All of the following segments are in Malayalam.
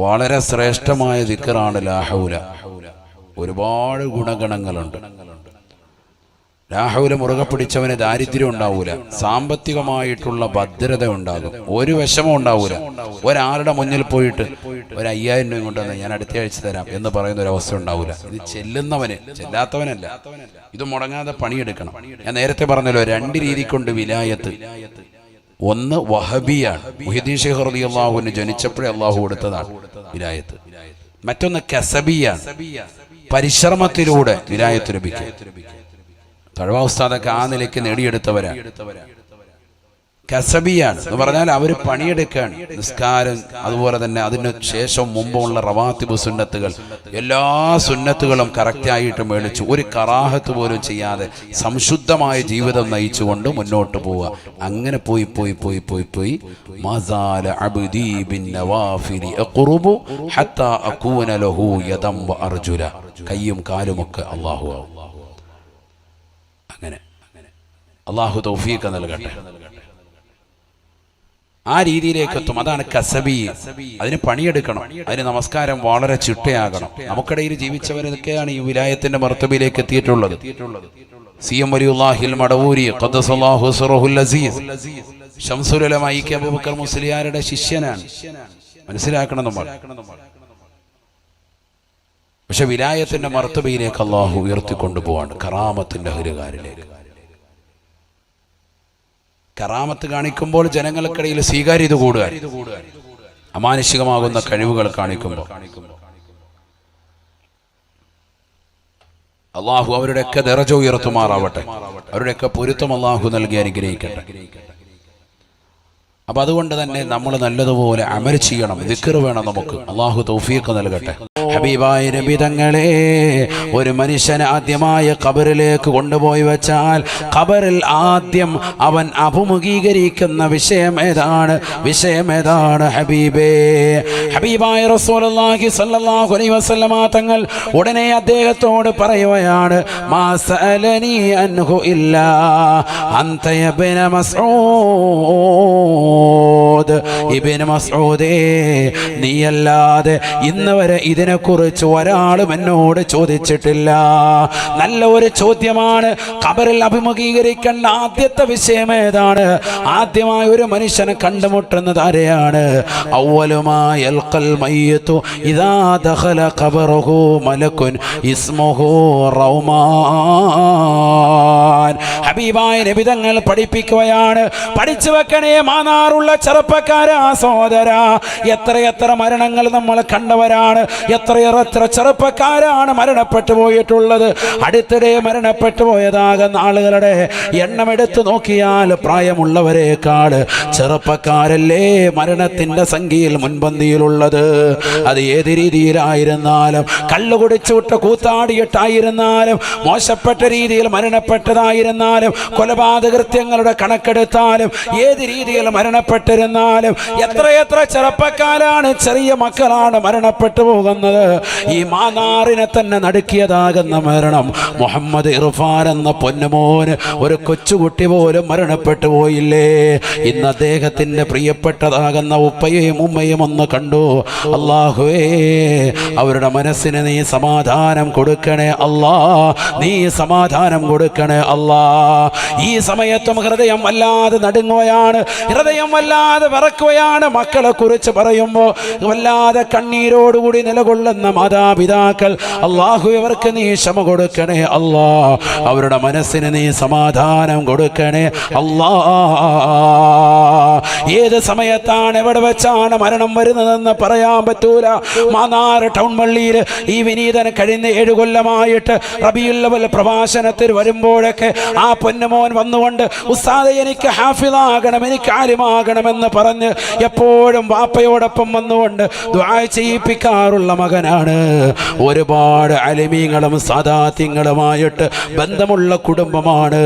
വളരെ ശ്രേഷ്ഠമായ ദിക്റാണ് ലാ ഹൗല. ഒരുപാട് ഗുണഗണങ്ങളുണ്ട്. ലാ ഹൗല മുറുകെ പിടിച്ചവന് ദാരിദ്ര്യം ഉണ്ടാവൂല, സാമ്പത്തികമായിട്ടുള്ള ഭദ്രത ഉണ്ടാകും, ഒരു വിഷമം ഉണ്ടാവൂല. ഒരാളുടെ മുന്നിൽ പോയിട്ട് 5,000 രൂപ കൊണ്ടുവന്ന് ഞാൻ അടുത്ത ആഴ്ച തരാം എന്ന് പറയുന്ന ഒരു അവസ്ഥ ഉണ്ടാവൂല. ഇത് ചെല്ലുന്നവന്, ചെല്ലാത്തവനല്ല. ഇത് മുടങ്ങാതെ പണിയെടുക്കണം. ഞാൻ നേരത്തെ പറഞ്ഞല്ലോ, 2 രീതി കൊണ്ട് വിലായത്ത്. ഒന്ന് വഹബിയാണ്, മുഹ്യിദ്ദീൻ ശൈഖ് റളിയല്ലാഹു അൻഹു ജനിച്ചപ്പോഴേ അള്ളാഹു കൊടുത്തതാണ് വിലായത്ത്. മറ്റൊന്ന് കസബിയാണ്, പരിശ്രമത്തിലൂടെ വിലായത്ത് ലഭിക്കും. തഴവ ഉസ്താദൊക്കെ ആ നിലയ്ക്ക് നേടിയെടുത്തവരാണ്. കസബിയാണ് എന്ന് പറഞ്ഞാൽ അവർ പണിയെടുക്കുകയാണ്. നിസ്കാരം, അതുപോലെ തന്നെ അതിന് ശേഷം മുമ്പുള്ള റവാത്തിബ് സുന്നത്തുകൾ, എല്ലാ സുന്നത്തുകളും കറക്റ്റായിട്ട് മേടിച്ചു, ഒരു കറാഹത്ത് പോലും ചെയ്യാതെ സംശുദ്ധമായ ജീവിതം നയിച്ചുകൊണ്ട് മുന്നോട്ട് പോവുക. അങ്ങനെ പോയി പോയി പോയി പോയി പോയി മസാല അബ്ദീ ബിൻ നവാഫിലി അഖ്റുബു ഹത്താ അകൂന ലഹു യദം വ അർജുല. കയ്യും കാലുമൊക്കെ അല്ലാഹു ആവും. അങ്ങനെ അല്ലാഹു തൗഫീഖ് നൽകട്ടെ. ആ രീതിയിലേക്ക് എത്തും. അതാണ് കസബി. അതിന് പണിയെടുക്കണം, അതിന് നമസ്കാരം വളരെ ചിട്ടയാകണം. നമുക്കിടയിൽ ജീവിച്ചവരൊക്കെയാണ് ഈ വിലായത്തിന്റെ മർത്തബയിലേക്ക് എത്തിയിട്ടുള്ളത്. സിഎം വലിയുല്ലാഹിൽ മടവൂരി ഖദ്ദസല്ലാഹു സിറഹുൽ അസീസ് ശംസുൽ ഉലമ ഇ.കെ. അബൂബക്കർ മുസ്ലിയാരുടെ ശിഷ്യനാണ്. മനസ്സിലാക്കണം നമ്മൾ. പക്ഷെ വിലായത്തിന്റെ മർത്തബയിലേക്ക് അള്ളാഹു ഉയർത്തിക്കൊണ്ടുപോവാണ്, കറാമത്തിന്റെ ഹരികാരിലേക്ക്. കറാമത്ത് കാണിക്കുമ്പോൾ ജനങ്ങൾക്കിടയിൽ സ്വീകാര്യത കൂടുക, അമാനുഷികമാകുന്ന കഴിവുകൾ കാണിക്കുമ്പോൾ അള്ളാഹു അവരുടെയൊക്കെ ദറജ ഉയർത്തുമാറാവട്ടെ, അവരുടെയൊക്കെ പൊരുത്തം അള്ളാഹു നൽകി അനുഗ്രഹിക്കട്ടെ. അപ്പൊ അതുകൊണ്ട് തന്നെ നമ്മൾ നല്ലതുപോലെ അമൽ ചെയ്യണം, ദിക്ർ വേണം നമുക്ക്. അള്ളാഹു തൗഫീഖ് നൽകട്ടെ. ഹബീബായ നബി തങ്ങളെ ഒരു മനുഷ്യനെ ആദ്യമായ ഖബറിലേക്ക് കൊണ്ടുപോയി വെച്ചാൽ ഖബറിൽ ആദ്യം അവൻ അഭിമുഖീകരിക്കുന്ന വിഷയം ഏതാണ് ഹബീബേ? ഹബീബായ റസൂലുള്ളാഹി സ്വല്ലല്ലാഹു അലൈഹി വസല്ലമ തങ്ങൾ ഉടനെ അദ്ദേഹത്തോട് പറയുകയാണ്, മാ സഅലനി അൻഹു ഇല്ലാ അൻത ഇബ്ന മസ്ഊദ്. ഇബ്നു മസ്ഊദേ, നീയല്ലാതെ ഇന്ന് വരെ ഇതിനെക്കുറിച്ച് ഒരാളും എന്നോട് ചോദിച്ചിട്ടില്ല. നല്ല ഒരു ചോദ്യമാണ്. ഖബറിൽ അഭിമുഖീകരിക്കേണ്ട ആദ്യത്തെ വിഷയം ഏതാണ്? ആദ്യമായി ഒരു മനുഷ്യനെ കണ്ടുമുട്ടുന്നത് ആരെയാണ്? അവ്വലുമായി യൽഖൽ മയ്യിതു ഇദാ ദഖല ഖബറഹു മലകുൻ ഇസ്മുഹു റൗമാൻ. ഹബീബായ നബി തങ്ങൾ പഠിപ്പിക്കുകയാണ്, പഠിച്ചു വെക്കണേ മാനാറുള്ള ചെറുപ്പക്കാരാ, സഹോദര. എത്രയെത്ര മരണങ്ങൾ നമ്മൾ കണ്ടവരാണ്, എത്ര ചെറുപ്പക്കാരാണ് മരണപ്പെട്ടു പോയിട്ടുള്ളത്. അടുത്തിടെ മരണപ്പെട്ടു പോയതാകുന്ന ആളുകളുടെ എണ്ണം എടുത്തു നോക്കിയാൽ പ്രായമുള്ളവരെക്കാൾ ചെറുപ്പക്കാരല്ലേ മരണത്തിന്റെ സംഖ്യയിൽ മുൻപന്തിയിലുള്ളത്. അത് ഏത് രീതിയിലായിരുന്നാലും, കള്ളുകുടിച്ചുവിട്ട് കൂത്താടിയിട്ടായിരുന്നാലും, മോശപ്പെട്ട രീതിയിൽ മരണപ്പെട്ടതായിരുന്നാലും, കൊലപാതകൃത്യങ്ങളുടെ കണക്കെടുത്താലും, ഏത് രീതിയിൽ മരണപ്പെട്ടിരുന്നാലും എത്രയെത്ര ചെറുപ്പക്കാരാണ്, ചെറിയ മക്കളാണ് മരണപ്പെട്ടു പോകുന്നത്. ഈ മാനാറിനെ തന്നെ നടുക്കിയതാകുന്ന മരണം. മുഹമ്മദ് ഇർഫാൻ എന്ന പൊന്നുമോന്, ഒരു കൊച്ചുകുട്ടി പോലും മരണപ്പെട്ടു പോയില്ലേ? ഇന്ന് അദ്ദേഹത്തിന്റെ പ്രിയപ്പെട്ടതാകുന്ന ഉപ്പയും ഉമ്മയും ഒന്ന് കണ്ടു. അല്ലാഹുവേ, അവരുടെ മനസ്സിന് നീ സമാധാനം കൊടുക്കണേ അല്ലാ, നീ സമാധാനം കൊടുക്കണേ അല്ലാ. ഈ സമയത്തും ഹൃദയം വല്ലാതെ നടുങ്ങുകയാണ്, ഹൃദയം വല്ലാതെ വിറക്കുകയാണ്. മക്കളെ കുറിച്ച് പറയുമ്പോൾ വല്ലാതെ കണ്ണീരോടുകൂടി നിലകൊള്ളുന്ന മാതാപിതാക്കൾ, അള്ളാഹു ഇവർക്ക് നീ ക്ഷമ കൊടുക്കണേ അല്ലാ, അവരുടെ മനസ്സിന് നീ സമാധാനം കൊടുക്കണേ അല്ലാ. ഏത് സമയത്താണ് എവിടെ വെച്ചാണ് മരണം വരുന്നതെന്ന് പറയാൻ പറ്റൂല. മാന്നാർ ടൗൺ പള്ളിയിൽ ഈ വിനീതൻ കഴിഞ്ഞ 7 കൊല്ലമായിട്ട് റബീഉൽ അവ്വൽ പ്രഭാഷണത്തിൽ വരുമ്പോഴൊക്കെ ആ പൊന്നുമോൻ വന്നുകൊണ്ട്, ഉസ്താദേ എനിക്ക് ഹാഫിളാകണം, എനിക്ക് ആലിമാകണമെന്ന് പറഞ്ഞ് എപ്പോഴും വാപ്പയോടൊപ്പം വന്നുകൊണ്ട് ദുആ ചെയ്യിപ്പിക്കാറുള്ള മകനാണ്. ഒരുപാട് അലിമീങ്ങളും സാദാത്യങ്ങളുമായിട്ട് ബന്ധമുള്ള കുടുംബമാണ്.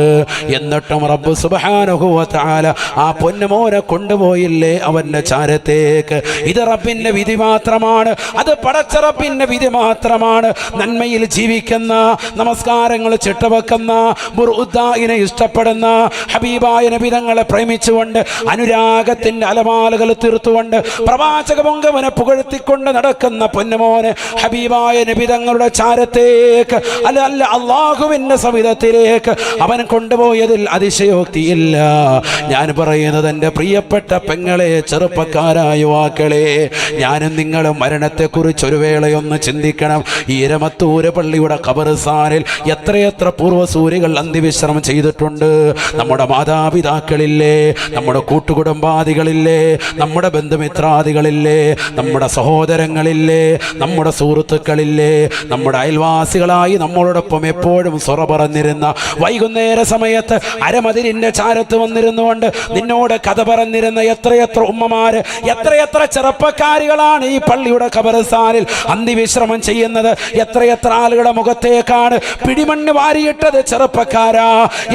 എന്നിട്ടും റബ്ബ് സുബ്ഹാനഹു വ തആല ആ പൊന്നുമോനെ കൊണ്ടുപോയില്ലേ അവന്റെ ചാരത്തേക്ക്? ഇത് റബ്ബിന്റെ വിധി മാത്രമാണ്, അത് പടച്ച റബ്ബിന്റെ വിധി മാത്രമാണ്. നന്മയിൽ ജീവിക്കുന്ന, നമസ്കാരങ്ങൾ ചിട്ടവെക്കുന്ന, ബുർഉദ്ദാഇനെ ഇഷ്ടപ്പെടുന്ന, ഹബീബായ നബി തങ്ങളെ പ്രേമിച്ചുകൊണ്ട് അനുരാഗത്തിന്റെ ഈമാനിന്റെ അലമാലകൾ തീർത്തുകൊണ്ട് പ്രവാചക പൊങ്കവനെ പുകഴ്ത്തിക്കൊണ്ട് നടക്കുന്ന പൊന്നുമോനെ ഹബീബായ നബി തങ്ങളുടെ ചാരത്തേക്ക് അല്ല അള്ളാഹുവിന്റെ സവിധത്തിലേക്ക് അവൻ കൊണ്ടുപോയതിൽ അതിശയോക്തിയില്ല. ഞാൻ പറയുന്നത് എൻ്റെ പ്രിയപ്പെട്ട പെങ്ങളെ, ചെറുപ്പക്കാരായ യുവാക്കളെ, ഞാനും നിങ്ങളും മരണത്തെക്കുറിച്ച് ഒരു വേളയൊന്ന് ചിന്തിക്കണം. ഈ രമത്തൂര് പള്ളിയുടെ ഖബർസ്ഥാനിൽ എത്രയെത്ര പൂർവ്വസൂരികൾ അന്ത്യവിശ്രമം ചെയ്തിട്ടുണ്ട്. നമ്മുടെ മാതാപിതാക്കളില്ലേ, നമ്മുടെ കൂട്ടുകുടുംബാദികളില്ലേ, നമ്മുടെ ബന്ധുമിത്രാദികളില്ലേ, നമ്മുടെ സഹോദരങ്ങളില്ലേ, നമ്മുടെ സുഹൃത്തുക്കളില്ലേ, നമ്മുടെ അയൽവാസികളായി നമ്മളോടൊപ്പം എപ്പോഴും സൊറ പറഞ്ഞിരുന്ന, വൈകുന്നേര സമയത്ത് അരമതിലിന്റെ ചാരത്ത് വന്നിരുന്നുകൊണ്ട് നിന്നോട് കഥ പറഞ്ഞിരുന്ന എത്രയെത്ര ഉമ്മമാര്, എത്രയെത്ര ചെറുപ്പക്കാരികളാണ് ഈ പള്ളിയുടെ ഖബർസ്ഥാനിൽ അന്ത്യവിശ്രമം ചെയ്യുന്നത്. എത്രയെത്ര ആളുകളുടെ മുഖത്തേക്കാണ് പിടിമണ്ണ് വാരിയിട്ടത് ചെറുപ്പക്കാരാ.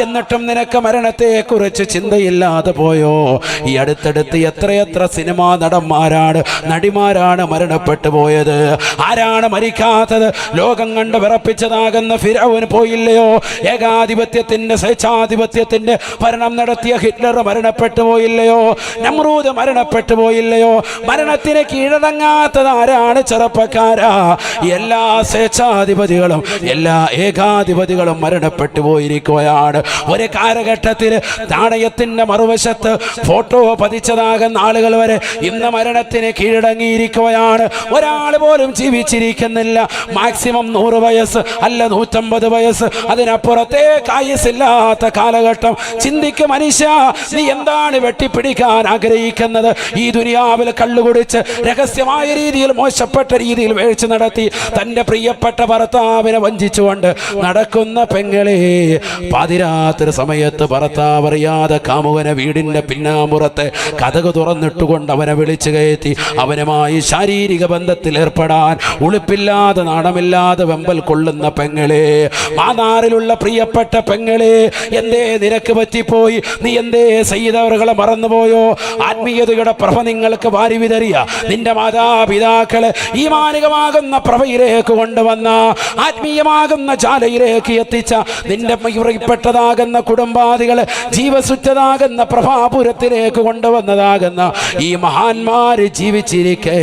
എന്നിട്ടും നിനക്ക് മരണത്തെ കുറിച്ച് ചിന്തയില്ലാതെ പോയോ? ഈ അടുത്തടുത്ത് എത്രയെത്ര സിനിമാ നടന്മാരാണ്, നടിമാരാണ് മരണപ്പെട്ടു പോയത്. ആരാണ് മരിക്കാത്തത്? ലോകം കണ്ട് വിറപ്പിച്ചതാകുന്ന ഫിറഔന് പോയില്ലയോ? ഏകാധിപത്യത്തിന്റെ സ്വേച്ഛാധിപത്യത്തിന്റെ ഭരണം നടത്തിയ ഹിറ്റ്ലർ മരണപ്പെട്ടു പോയില്ലയോ? നമ്രൂദ് മരണപ്പെട്ടു പോയില്ലയോ? മരണത്തിന് കീഴടങ്ങാത്തത് ആരാണ്? ചെറുപ്പക്കാരാ. എല്ലാ സ്വേച്ഛാധിപതികളും എല്ലാ ഏകാധിപതികളും മരണപ്പെട്ടു പോയിരിക്കുകയാണ്. ഒരു കാലഘട്ടത്തിൽ നാണയത്തിന്റെ മറുവശത്ത് ഫോട്ടോ പതിച്ചതാകുന്ന ആളുകൾ വരെ ഇന്ന് മരണത്തിന് കീഴടങ്ങിയിരിക്കുകയാണ്. ഒരാൾ പോലും ജീവിച്ചിരിക്കുന്നില്ല. മാക്സിമം 100 വയസ്സ്, അല്ല 150 വയസ്സ്, അതിനപ്പുറത്തേക്ക് ആയുസ്സില്ലാത്ത കാലഘട്ടം. ചിന്തിക്ക് മനുഷ്യ, നീ എന്താണ് വെട്ടിപ്പിടിക്കാൻ ആഗ്രഹിക്കുന്നത്? ഈ ദുനിയാവിൽ കള്ളുകുടിച്ച് രഹസ്യമായ രീതിയിൽ, മോശപ്പെട്ട രീതിയിൽ വീഴ്ച നടത്തി തന്റെ പ്രിയപ്പെട്ട ഭർത്താവിനെ വഞ്ചിച്ചുകൊണ്ട് നടക്കുന്ന പെങ്ങളെ, പാതിരാത്രി സമയത്ത് ഭർത്താവ് അറിയാതെ കാമുകനെ വീടിന്റെ പിന്നാമ്പുറത്തെ കതക് തുറന്നിട്ടുകൊണ്ട് അവനെ വിളിച്ചു കയറ്റി അവനുമായി ശാരീരിക ബന്ധത്തിൽ ഏർപ്പെടാൻ ഉളുപ്പില്ലാതെ നാണമില്ലാതെ വെമ്പൽ കൊള്ളുന്ന പെങ്ങളെ, മാനാറിലുള്ള പ്രിയപ്പെട്ട പെങ്ങളെ, എന്തേ നിനക്ക് പറ്റിപ്പോയി? നീ എന്തേ സയ്യിദവറുകളെ മറന്നുപോയോ? ആത്മീയതയുടെ പ്രഭ നിങ്ങൾക്ക് വാരി വിതറിയ നിന്റെ മാതാപിതാക്കളെ ഈമാനികമാകുന്ന പ്രഭയിലേക്ക് കൊണ്ടുവന്ന, ആത്മീയമാകുന്ന ജാലയിലേക്ക് എത്തിച്ച നിന്റെ പ്രിയപ്പെട്ടതാകുന്ന കുടുംബാദികളെ ജീവസുറ്റതാകുന്ന പ്രഭാപുരത്തിലേക്ക് കൊണ്ടുവന്നതാകുന്ന ഈ മഹാന്മാര് ജീവിച്ചിരിക്കേ,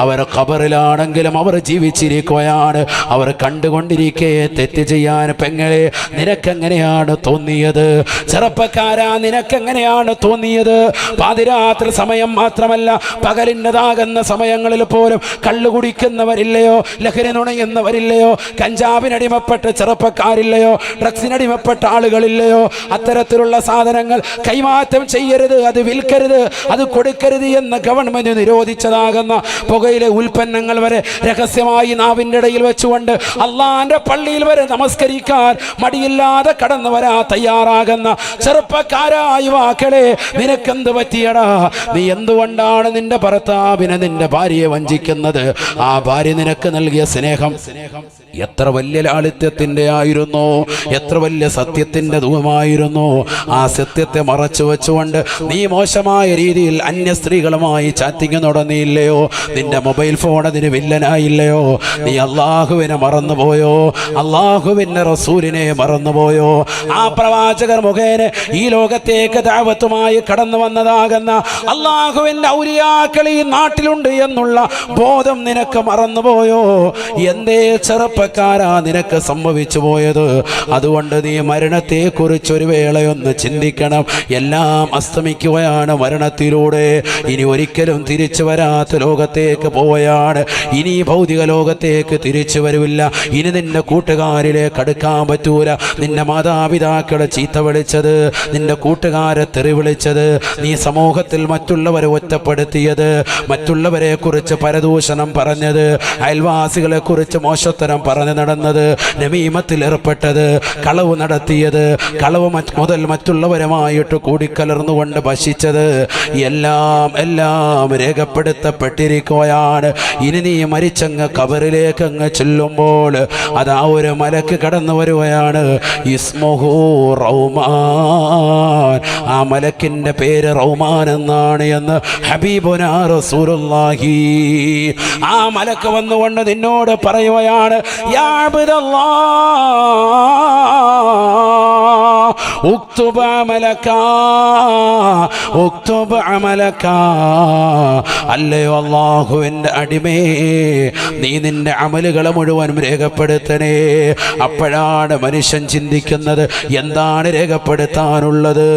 അവർ ഖബറിലാണെങ്കിലും അവർ ജീവിച്ചിരിക്കുകയാണ്. അവർ കണ്ടുകൊണ്ടിരിക്കേ തെറ്റ് ചെയ്യാൻ പെങ്ങളെ നിനക്കെങ്ങനെയാണ് തോന്നിയത്? ചെറുപ്പക്കാരാ, നിനക്കെങ്ങനെയാണ് തോന്നിയത്? പാതിരാത്രി സമയം മാത്രമല്ല, പകലിൻ്റെതാകുന്ന സമയങ്ങളിൽ പോലും കള്ളു കുടിക്കുന്നവരില്ലയോ? ലഹരി നുണയുന്നവരില്ലയോ? കഞ്ചാവിനടിമപ്പെട്ട ചെറുപ്പക്കാരില്ലയോ? ഡ്രഗ്സിനടിമപ്പെട്ട ആളുകളില്ലയോ? അത്തരത്തിലുള്ള സാധനങ്ങൾ കൈമാറ്റം ചെയ്യരുത്, അത് വിൽക്കരുത്, അത് കൊടുക്കരുത് എന്ന് ഗവൺമെന്റ് നിരോധിച്ചതാകുന്ന പുകയിലെ ഉൽപ്പന്നങ്ങൾ വരെ രഹസ്യമായി നാവിൻ്റെ ഇടയിൽ വെച്ചുകൊണ്ട് അള്ളാന്റെ പള്ളിയിൽ വരെ നമസ്കരിക്കാൻ മടിയില്ലാതെ കടന്നു വരാൻ തയ്യാറാകുന്ന ചെറുപ്പക്കാരായ യുവാക്കളെ, നിനക്കെന്ത് പറ്റിയടാ? നീ എന്തുകൊണ്ടാണ് നിന്റെ ഭർത്താവിനെ, നിന്റെ ഭാര്യയെ വഞ്ചിക്കുന്നത്? ആ ഭാര്യ നിനക്ക് നൽകിയ സ്നേഹം എത്ര വലിയ ലാളിത്യത്തിന്റെ ആയിരുന്നു, എത്ര വലിയ സത്യത്തിന്റെ ധൂപമായിരുന്നു. ആ സത്യത്തെ മറച്ചു വെച്ചുകൊണ്ട് നീ മോശമായ രീതിയിൽ അന്യ സ്ത്രീകളുമായി ചാറ്റിങ് നടന്നില്ലയോ? നിന്റെ മൊബൈൽ ഫോൺ അതിന് വില്ലനായില്ലയോ? നീ അള്ളാഹുവിനെ മറന്നുപോയോ? അള്ളാഹുവിന്റെ റസൂലിനെ മറന്നുപോയോ? ആ പ്രവാചകർ മുഖേന ഈ ലോകത്തേക്ക് ദഅവത്തുമായി കടന്നു വന്നതാകുന്ന അള്ളാഹുവിന്റെ ഔലിയാക്കൾ ഈ നാട്ടിലുണ്ട് എന്നുള്ള ബോധം നിനക്ക് മറന്നുപോയോ? എന്തേ ചെറുപ്പക്കാരാ നിനക്ക് സംഭവിച്ചു പോയത്? അതുകൊണ്ട് നീ മരണത്തെക്കുറിച്ച് ഒരു വേളയൊന്ന് ചിന്തിക്കണം. എല്ലാം അസ്തമിക്കുകയാണ് മരണത്തിലൂടെ. ഇനി ഒരിക്കലും തിരിച്ചു വരാത്ത ലോകത്തേക്ക് പോവുകയാണ്. ഇനി ഭൗതിക ലോകത്തേക്ക് തിരിച്ചു വരില്ല. ഇനി നിന്റെ കൂട്ടുകാരിലേക്ക് അടുക്കാൻ പറ്റൂല. നിന്റെ മാതാപിതാക്കളെ ചീത്ത വിളിച്ചത്, നിന്റെ കൂട്ടുകാരെ തെറി വിളിച്ചത്, നീ സമൂഹത്തിൽ മറ്റുള്ളവരെ ഒറ്റപ്പെടുത്തിയത്, മറ്റുള്ളവരെ കുറിച്ച് പരദൂഷണം പറഞ്ഞത്, അയൽവാസികളെ കുറിച്ച് മോശത്തരം പറഞ്ഞു നടന്നത്, നമീമത്തിൽ ഏർപ്പെട്ടത്, കളവ് നടത്തിയത്, കളവ് മുതൽ മറ്റുള്ളവരുമായിട്ട് കൂടിക്കലർന്നുകൊണ്ട് ഭക്ഷിച്ചത്, എല്ലാം രേഖപ്പെടുത്തപ്പെട്ടിരിക്കുകയാണ്. ഇനി നീ മരിച്ചങ്ങ് കബറിലേക്ക് അങ്ങ് ചെല്ലുമ്പോൾ അതാ ഒരു മലക്ക് കടന്നു വരുകയാണ്. ഇസ്മുഹു റൗമാൻ. ആ മലക്കിന്റെ പേര് റൗമാൻ എന്നാണ് എന്ന് ഹബീബുനാ റസൂലുള്ളാഹി. ആ മലക്ക് വന്നുകൊണ്ട് നിന്നോട് പറയുകയാണ്, യാ അബ്ദല്ലാഹ് ഉക്തുബ് അമലക ഉക്തുബ് അമലക. അല്ലയോ അല്ലാഹുവിൻ്റെ അടിമേ, നീ നിന്റെ അമലുകളെ മുഴുവനും രേഖപ്പെടുത്തണേ. അപ്പോഴാണ് മനുഷ്യൻ ചിന്തിക്കുന്നത്, എന്താണ് രേഖപ്പെടുത്താനുള്ളത്?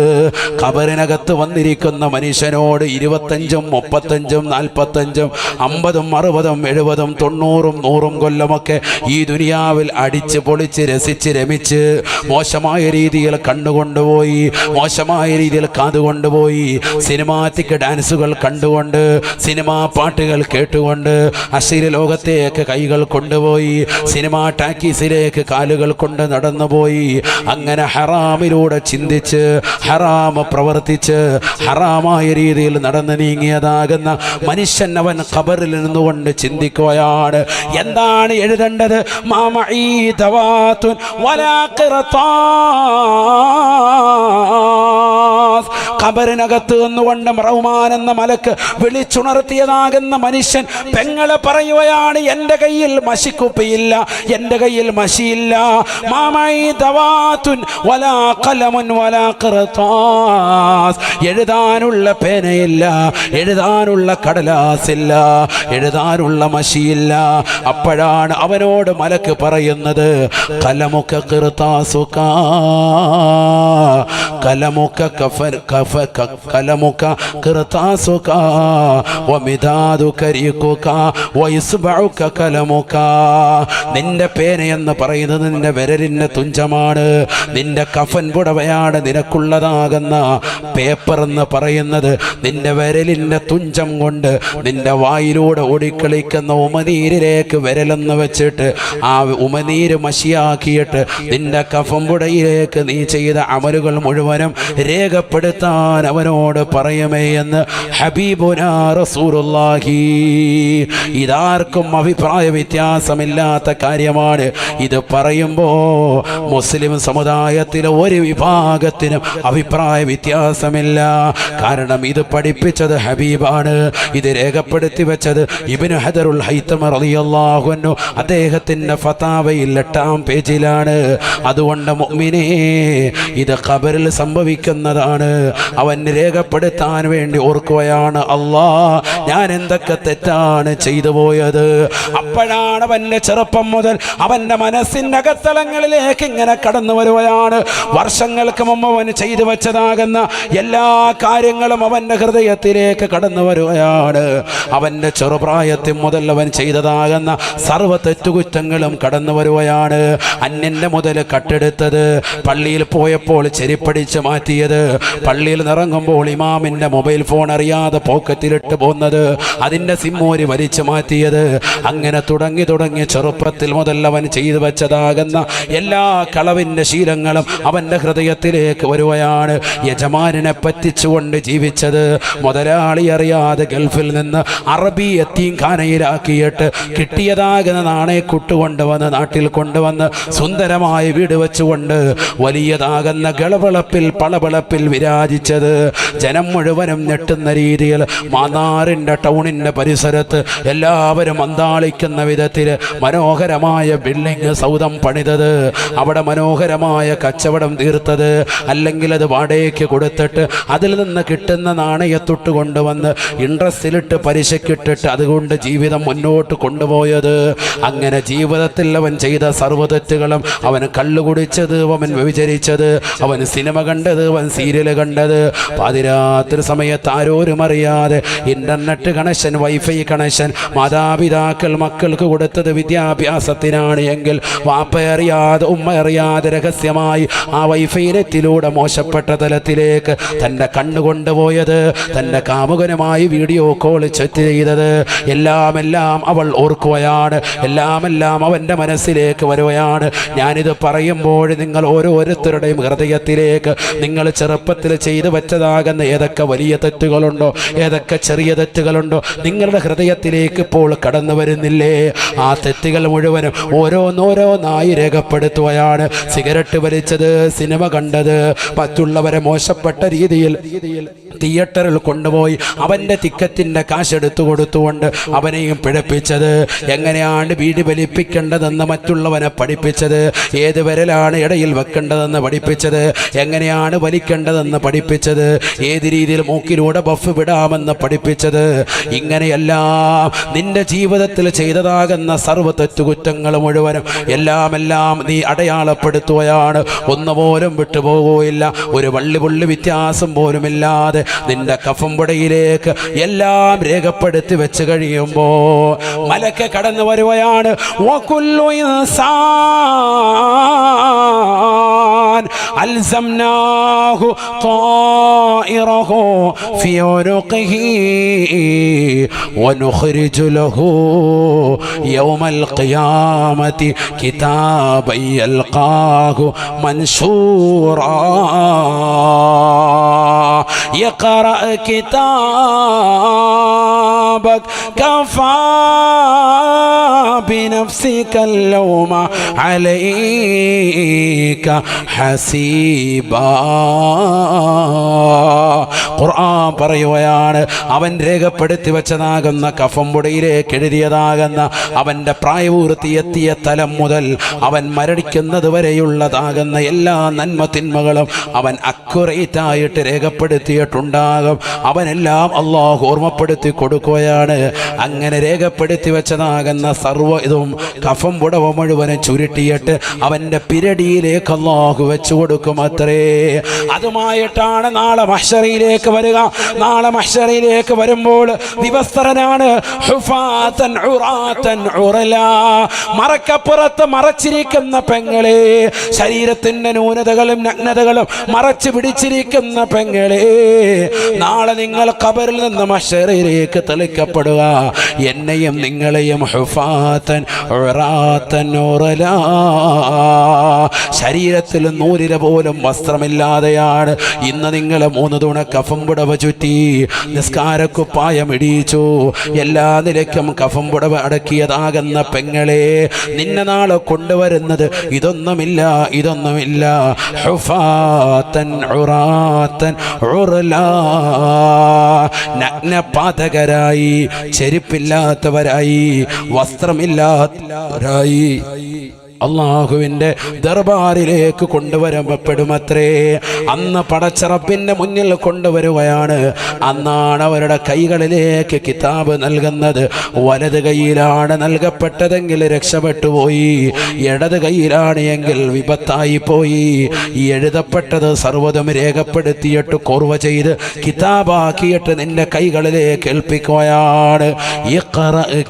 ഖബറിനകത്ത് വന്നിരിക്കുന്ന മനുഷ്യനോട് 25, 35, 45, 50, 60, 70, 90, 100 കൊല്ലമൊക്കെ ഈ ദുനിയാവിൽ അടിച്ച് പൊളിച്ച് രസിച്ച് രമിച്ച് മോശമായ രീതിയിൽ കണ്ടുകൊണ്ടുപോയി, മോശമായ രീതിയിൽ കാതുകൊണ്ടുപോയി, സിനിമാറ്റിക് ഡാൻസുകൾ കണ്ടുകൊണ്ട്, സിനിമാ പാട്ടുകൾ കേട്ടുകൊണ്ട് അശ്ലീല ലോകത്തേക്ക് കൈകൾ കൊണ്ടുപോയി, സിനിമാ ടാക്കീസിലേക്ക് കാലുകൾ കൊണ്ട് നടന്നുപോയി. അങ്ങനെ ഹറാമിലൂടെ ചിന്തിച്ച്, ഹറാമ പ്രവർത്തിച്ച്, ഹറാമായ രീതിയിൽ നടന്നു നീങ്ങിയതാകുന്ന മനുഷ്യൻ അവൻ ഖബറിൽ നിന്നുകൊണ്ട് ചിന്തിക്കുകയാണ്, എന്താണ് എഴുതേണ്ടത്? മാമഈ ദവാത്തുൻ വലാ ഖിർതാസ്. ഖബറിനകത്ത് നിന്നുകൊണ്ട് റഹ്മാൻ എന്ന മലക്ക് വിളിച്ചുണർത്തിയതാകുന്ന മനുഷ്യൻ പെങ്ങളെ പറയുകയാണ്, എൻ്റെ കയ്യിൽ മഷിക്കുപ്പിയില്ല, എൻ്റെ കയ്യിൽ മഷിയില്ല. മാമഈ ദവാത്തുൻ വലാ ഖലമുൻ വലാ ഖിർതാസ്. എഴുതാനുള്ള പേനയില്ല, എഴുതാനുള്ള കടലാസില്ല, എഴുതാനുള്ള മഷിയില്ല. അപ്പോഴാണ് അവനോട് മലക്ക് പറയുന്നത്, കലമുക ഖിർതാസുക കലമുക കലമുക ഖിർതാസുക വമിദാദുകരീഖുക വയസ്ബഉക കലമുക. നിന്റെ പേനയെന്ന് പറയുന്നത് നിന്റെ വിരലിൻ്റെ തുഞ്ചമാണ്, നിന്റെ കഫൻ പുടവയാണ് നിനക്കുള്ളതാകുന്ന പേപ്പർ എന്ന് പറയുന്നത്. നിന്റെ വിരലിൻ്റെ തുഞ്ചം കൊണ്ട് നിന്റെ വായിലൂടെ ഓടിക്കളിക്കുന്ന ഉമനീരിലേക്ക് വിരലെന്ന് വെച്ചിട്ട് ആ ഉമനീര് മഷിയാക്കിയിട്ട് നിന്റെ കഫംപുടയിലേക്ക് നീ ചെയ്ത അമലുകൾ മുഴുവനും രേഖപ്പെടുത്താൻ അവനോട് പറയുമേ എന്ന് ഹബീബുനാ റസൂലുള്ളാഹി. ഇതാർക്കും അഭിപ്രായ വ്യത്യാസമില്ലാത്ത കാര്യമാണ്. ഇത് പറയുമ്പോൾ മുസ്ലിം സമുദായത്തിലെ ഒരു വിഭാഗത്തിനും അഭിപ്രായ വ്യത്യാസമില്ല. കാരണം ഇത് പഠിപ്പിച്ചത് ഹബീബാണ്, ഇത് രേഖപ്പെടുത്തി വെച്ചത് ഇബ്നു ഹജറുൽ ഹൈതമി റളിയല്ലാഹു അൻഹു അദ്ദേഹത്തിൻ്റെ ഫതാവയിൽ 8-ാം പേജിലാണ്. അതുകൊണ്ട് മുഅ്മിനേ, ഇത് ഖബറിൽ സംഭവിക്കുന്നതാണ്. അവൻ രേഖപ്പെടുത്താൻ വേണ്ടി ഓർക്കുകയാണ്, അല്ലാ ഞാൻ എന്തൊക്കെ തെറ്റാണ് ചെയ്തു പോയത്. അപ്പോഴാണ് അവൻ്റെ ചെറുപ്പം മുതൽ അവൻ്റെ മനസ്സിൻ്റെ അകത്തളങ്ങളിലേക്ക് ഇങ്ങനെ കടന്നു വരുകയാണ്. വർഷങ്ങൾക്ക് മുമ്പ് അവൻ ചെയ്തു വെച്ചതാകുന്ന എല്ലാ കാര്യങ്ങളും അവൻ്റെ ഹൃദയത്തിലേക്ക് കടന്നു വരികയാണ്. അവൻ്റെ ചെറുപ്രായത്തിൽ മുതൽ അവൻ ചെയ്തതാകുന്ന സർവ്വ തെറ്റുകുറ്റങ്ങളും കടന്നു വരുകയാണ്. അന്യൻ്റെ മുതൽ കട്ടെടുത്തത്, പള്ളിയിൽ പോയപ്പോൾ ചെരിപ്പടിച്ച് മാറ്റിയത്, പള്ളിയിൽ നിറങ്ങുമ്പോൾ ഇമാമിൻ്റെ മൊബൈൽ ഫോൺ അറിയാതെ പോക്കറ്റിലിട്ട് പോകുന്നത്, അതിൻ്റെ സിമ്മോരി വലിച്ചു മാറ്റിയത്, അങ്ങനെ തുടങ്ങി ചെറുപ്പത്തിൽ മുതൽ അവൻ ചെയ്തു വെച്ചതാകുന്ന എല്ലാ കളവിൻ്റെ ശീലങ്ങളും അവൻ്റെ ഹൃദയത്തിലേക്ക് വരുകയാണ്. യജമാനെ പറ്റിച്ചുകൊണ്ട് ജീവിച്ചത്, മുതലാളി അറിയാതെ ഗൾഫിൽ നിന്ന് അറബി യത്തീംഖാനയിലാക്കിയിട്ട് കിട്ടിയതാകുന്ന നാണയക്കുട്ട് കൊണ്ടുവന്ന് നാട്ടിൽ കൊണ്ടുവന്ന് സുന്ദരമായ വീട് വെച്ചുകൊണ്ട് വലിയതാകുന്ന ഗളവിളപ്പിൽ പളവിളപ്പിൽ വിരാജിച്ചത്, ജനം മുഴുവനും ഞെട്ടുന്ന രീതിയിൽ മാന്നാറിൻ്റെ ടൗണിൻ്റെ പരിസരത്ത് എല്ലാവരും അന്താളിക്കുന്ന വിധത്തിൽ മനോഹരമായ ബിൽഡിംഗ് സൗധം പണിതത്, അവിടെ മനോഹരമായ കച്ചവടം തീർത്തത്, അല്ലെങ്കിൽ അത് വാടകയ്ക്ക് കൊടുത്തിട്ട് അതിൽ നിന്ന് കിട്ടുന്ന നാണയത്തൊട്ട് കൊണ്ടുവന്ന് ഇൻട്രസ്റ്റിലിട്ട് പലിശക്കിട്ടിട്ട് അതുകൊണ്ട് ജീവിതം മുന്നോട്ട് കൊണ്ടുപോയത്. അങ്ങനെ ജീവിതത്തിൽ അവൻ ചെയ്ത സർവ്വ തെറ്റുകളും, അവൻ കള്ളു കുടിച്ചത്, അവൻ വ്യഭിചരിച്ചത്, അവൻ സിനിമ കണ്ടത്, അവൻ സീരിയൽ കണ്ടത്, പാതിരാത്രി സമയത്ത് ആരോരും അറിയാതെ ഇൻ്റർനെറ്റ് കണക്ഷൻ, വൈഫൈ കണക്ഷൻ മാതാപിതാക്കൾ മക്കൾക്ക് കൊടുത്തത് വിദ്യാഭ്യാസത്തിനാണ് എങ്കിൽ വാപ്പ അറിയാതെ ഉമ്മ അറിയാതെ രഹസ്യമായി ആ വൈഫൈ നെറ്റിലൂടെ മോശപ്പെട്ട തലത്തിലേക്ക് തൻ്റെ കണ്ണുകൊണ്ടുപോയത്, തൻ്റെ കാമുകനുമായി വീഡിയോ കോൾ ചാറ്റ് ചെയ്തത്, എല്ലാം അവൾ ഓർക്കുകയാണ്, എല്ലാം അവൻ്റെ മനസ്സിലേക്ക് വരുകയാണ്. ഞാനിത് പറയുമ്പോൾ നിങ്ങൾ ഓരോരുത്തരുടെയും ഹൃദയത്തിലേക്ക് നിങ്ങൾ ചെറുപ്പത്തിൽ ചെയ്തു വെച്ചതാകുന്ന ഏതൊക്കെ വലിയ തെറ്റുകളുണ്ടോ, ഏതൊക്കെ ചെറിയ തെറ്റുകളുണ്ടോ നിങ്ങളുടെ ഹൃദയത്തിലേക്ക് ഇപ്പോൾ കടന്നു വരുന്നില്ലേ? ആ തെറ്റുകൾ മുഴുവനും ഓരോന്നോരോന്നായി രേഖപ്പെടുത്തുകയാണ്. സിഗരറ്റ് വലിച്ചത്, സിനിമ കണ്ടത്, മറ്റുള്ളവരെ മോശപ്പെട്ട രീതിയിൽ തിയേറ്ററിൽ കൊണ്ടുപോയി അവൻ്റെ ടിക്കറ്റിൻ്റെ കാശെടുത്തു കൊടുത്തുകൊണ്ട് അവനെയും പിഴപ്പിച്ചത്. എങ്ങനെയാണ് വീട് വലിപ്പിക്കേണ്ടതെന്ന് മറ്റുള്ളവനെ പഠിപ്പിച്ചത്. ഏത് വിരലാണ് ഇടയിൽ വെക്കേണ്ടതെന്ന് പഠിപ്പിച്ചത്. എങ്ങനെയാണ് വലിക്കേണ്ടതെന്ന് പഠിപ്പിച്ചത്. ഏത് രീതിയിൽ മൂക്കിലൂടെ ബഫ് വിടാമെന്ന് പഠിപ്പിച്ചത്. ഇങ്ങനെയെല്ലാം നിന്റെ ജീവിതത്തിൽ ചെയ്തതാകുന്ന സർവ്വ തെറ്റുകുറ്റങ്ങൾ മുഴുവനും എല്ലാം നീ അടയാളപ്പെടുത്തുകയാണ്. ഒന്നുപോലും വിട്ടുപോകുകയില്ല. ഒരു വള്ളിപുള്ളി വ്യത്യാസം പോലുമില്ലാതെ നിന്റെ കഫംപുടയിലേക്ക് എല്ലാം രേഖപ്പെടുത്തി വെച്ച് കഴിയുമ്പോ മലക്ക് കടന്നു വരുകയാണ്. വകുല്ലു ഇൻസാൻ അൽസംനാഹു ത്വാഇറഹു ഫി ഉനുഖിഹി വനുഖ്രിജു ലഹു യൗമൽ ഖിയാമത്തി കിതാബൻ യൽഖാഹു മൻശൂറാ يقرأ كتابك كفى بنفسك اليوم عليك حسيبا. ഖുർആൻ പറയുകയാണ്, അവൻ രേഖപ്പെടുത്തി വെച്ചതാകുന്ന കഫംപുടയിലേക്ക് എഴുതിയതാകുന്ന അവൻ്റെ പ്രായപൂർത്തി എത്തിയ തലം മുതൽ അവൻ മരണിക്കുന്നത് വരെയുള്ളതാകുന്ന എല്ലാ നന്മ തിന്മകളും അവൻ അക്യുറേറ്റ് ആയിട്ട് രേഖപ്പെടുത്തിയിട്ടുണ്ടാകും. അവനെല്ലാം അള്ളാഹു ഓർമ്മപ്പെടുത്തി കൊടുക്കുകയാണ്. അങ്ങനെ രേഖപ്പെടുത്തി വെച്ചതാകുന്ന സർവ്വ ഇതും കഫംപുടവ മുഴുവനും ചുരുട്ടിയിട്ട് അവൻ്റെ പിരടിയിലേക്ക് അള്ളാഹു വെച്ചു കൊടുക്കും അത്രേ. അതുമായിട്ടാണ് നാളെ മഹ്ശറിലേക്ക് വരിക. നാളെ മഹ്ശറിലേക്ക് വരുമ്പോൾ വിവസ്ത്രനാണ്, ഹുഫാതൻ ഉറാതൻ ഉറലാ, മറക്കപ്പുറത്ത് മറച്ചിരിക്കുന്ന പെങ്ങളെ, ശരീരത്തിന്റെ ന്യൂനതകളും നഗ്നതകളും മറച്ചു പിടിച്ചിരിക്കുന്ന പെങ്ങളെ, നാളെ നിങ്ങൾ ഖബറിൽ നിന്ന് മഹ്ശറിലേക്ക് തെളിക്കപ്പെടുക. എന്നെയും നിങ്ങളെയും ഹുഫാതൻ ഉറാതൻ ഉറലാ, ശരീരത്തിൽ നൂലിര പോലും വസ്ത്രമില്ലാതെയാണ് ഇന്ന് നിങ്ങൾ 3 തുണ കഫംപുടവ ചുറ്റി നിസ്കാരക്കുപ്പായം ഇടിയിച്ചു. എല്ലാ നിലയ്ക്കും കഫംപുടവ അടക്കിയതാകുന്ന പെങ്ങളെ, നിന്നെ നാളെ കൊണ്ടുവരുന്നത് ഇതൊന്നുമില്ല. ഹുഫാതൻ ഉറാതൻ ഉറലാ, നഗ്നപാതകരായി, ചെരുപ്പില്ലാത്തവരായി, വസ്ത്രമില്ലാത്തവരായി അള്ളാഹുവിൻ്റെ ദർബാറിലേക്ക് കൊണ്ടുവരപ്പെടുമത്രേ. അന്ന് പടച്ചറപ്പിൻ്റെ മുന്നിൽ കൊണ്ടുവരുകയാണ്. അന്നാണ് അവരുടെ കൈകളിലേക്ക് കിതാബ് നൽകുന്നത്. വലത് കൈയിലാണ് നൽകപ്പെട്ടതെങ്കിൽ രക്ഷപ്പെട്ടുപോയി, ഇടത് കൈയിലാണ് എങ്കിൽ വിപത്തായി പോയി. എഴുതപ്പെട്ടത് സർവ്വതും രേഖപ്പെടുത്തിയിട്ട് കോർവ ചെയ്ത് കിതാബാക്കിയിട്ട് നിന്റെ കൈകളിലേക്ക് ഏൽപ്പിക്കുകയാണ്.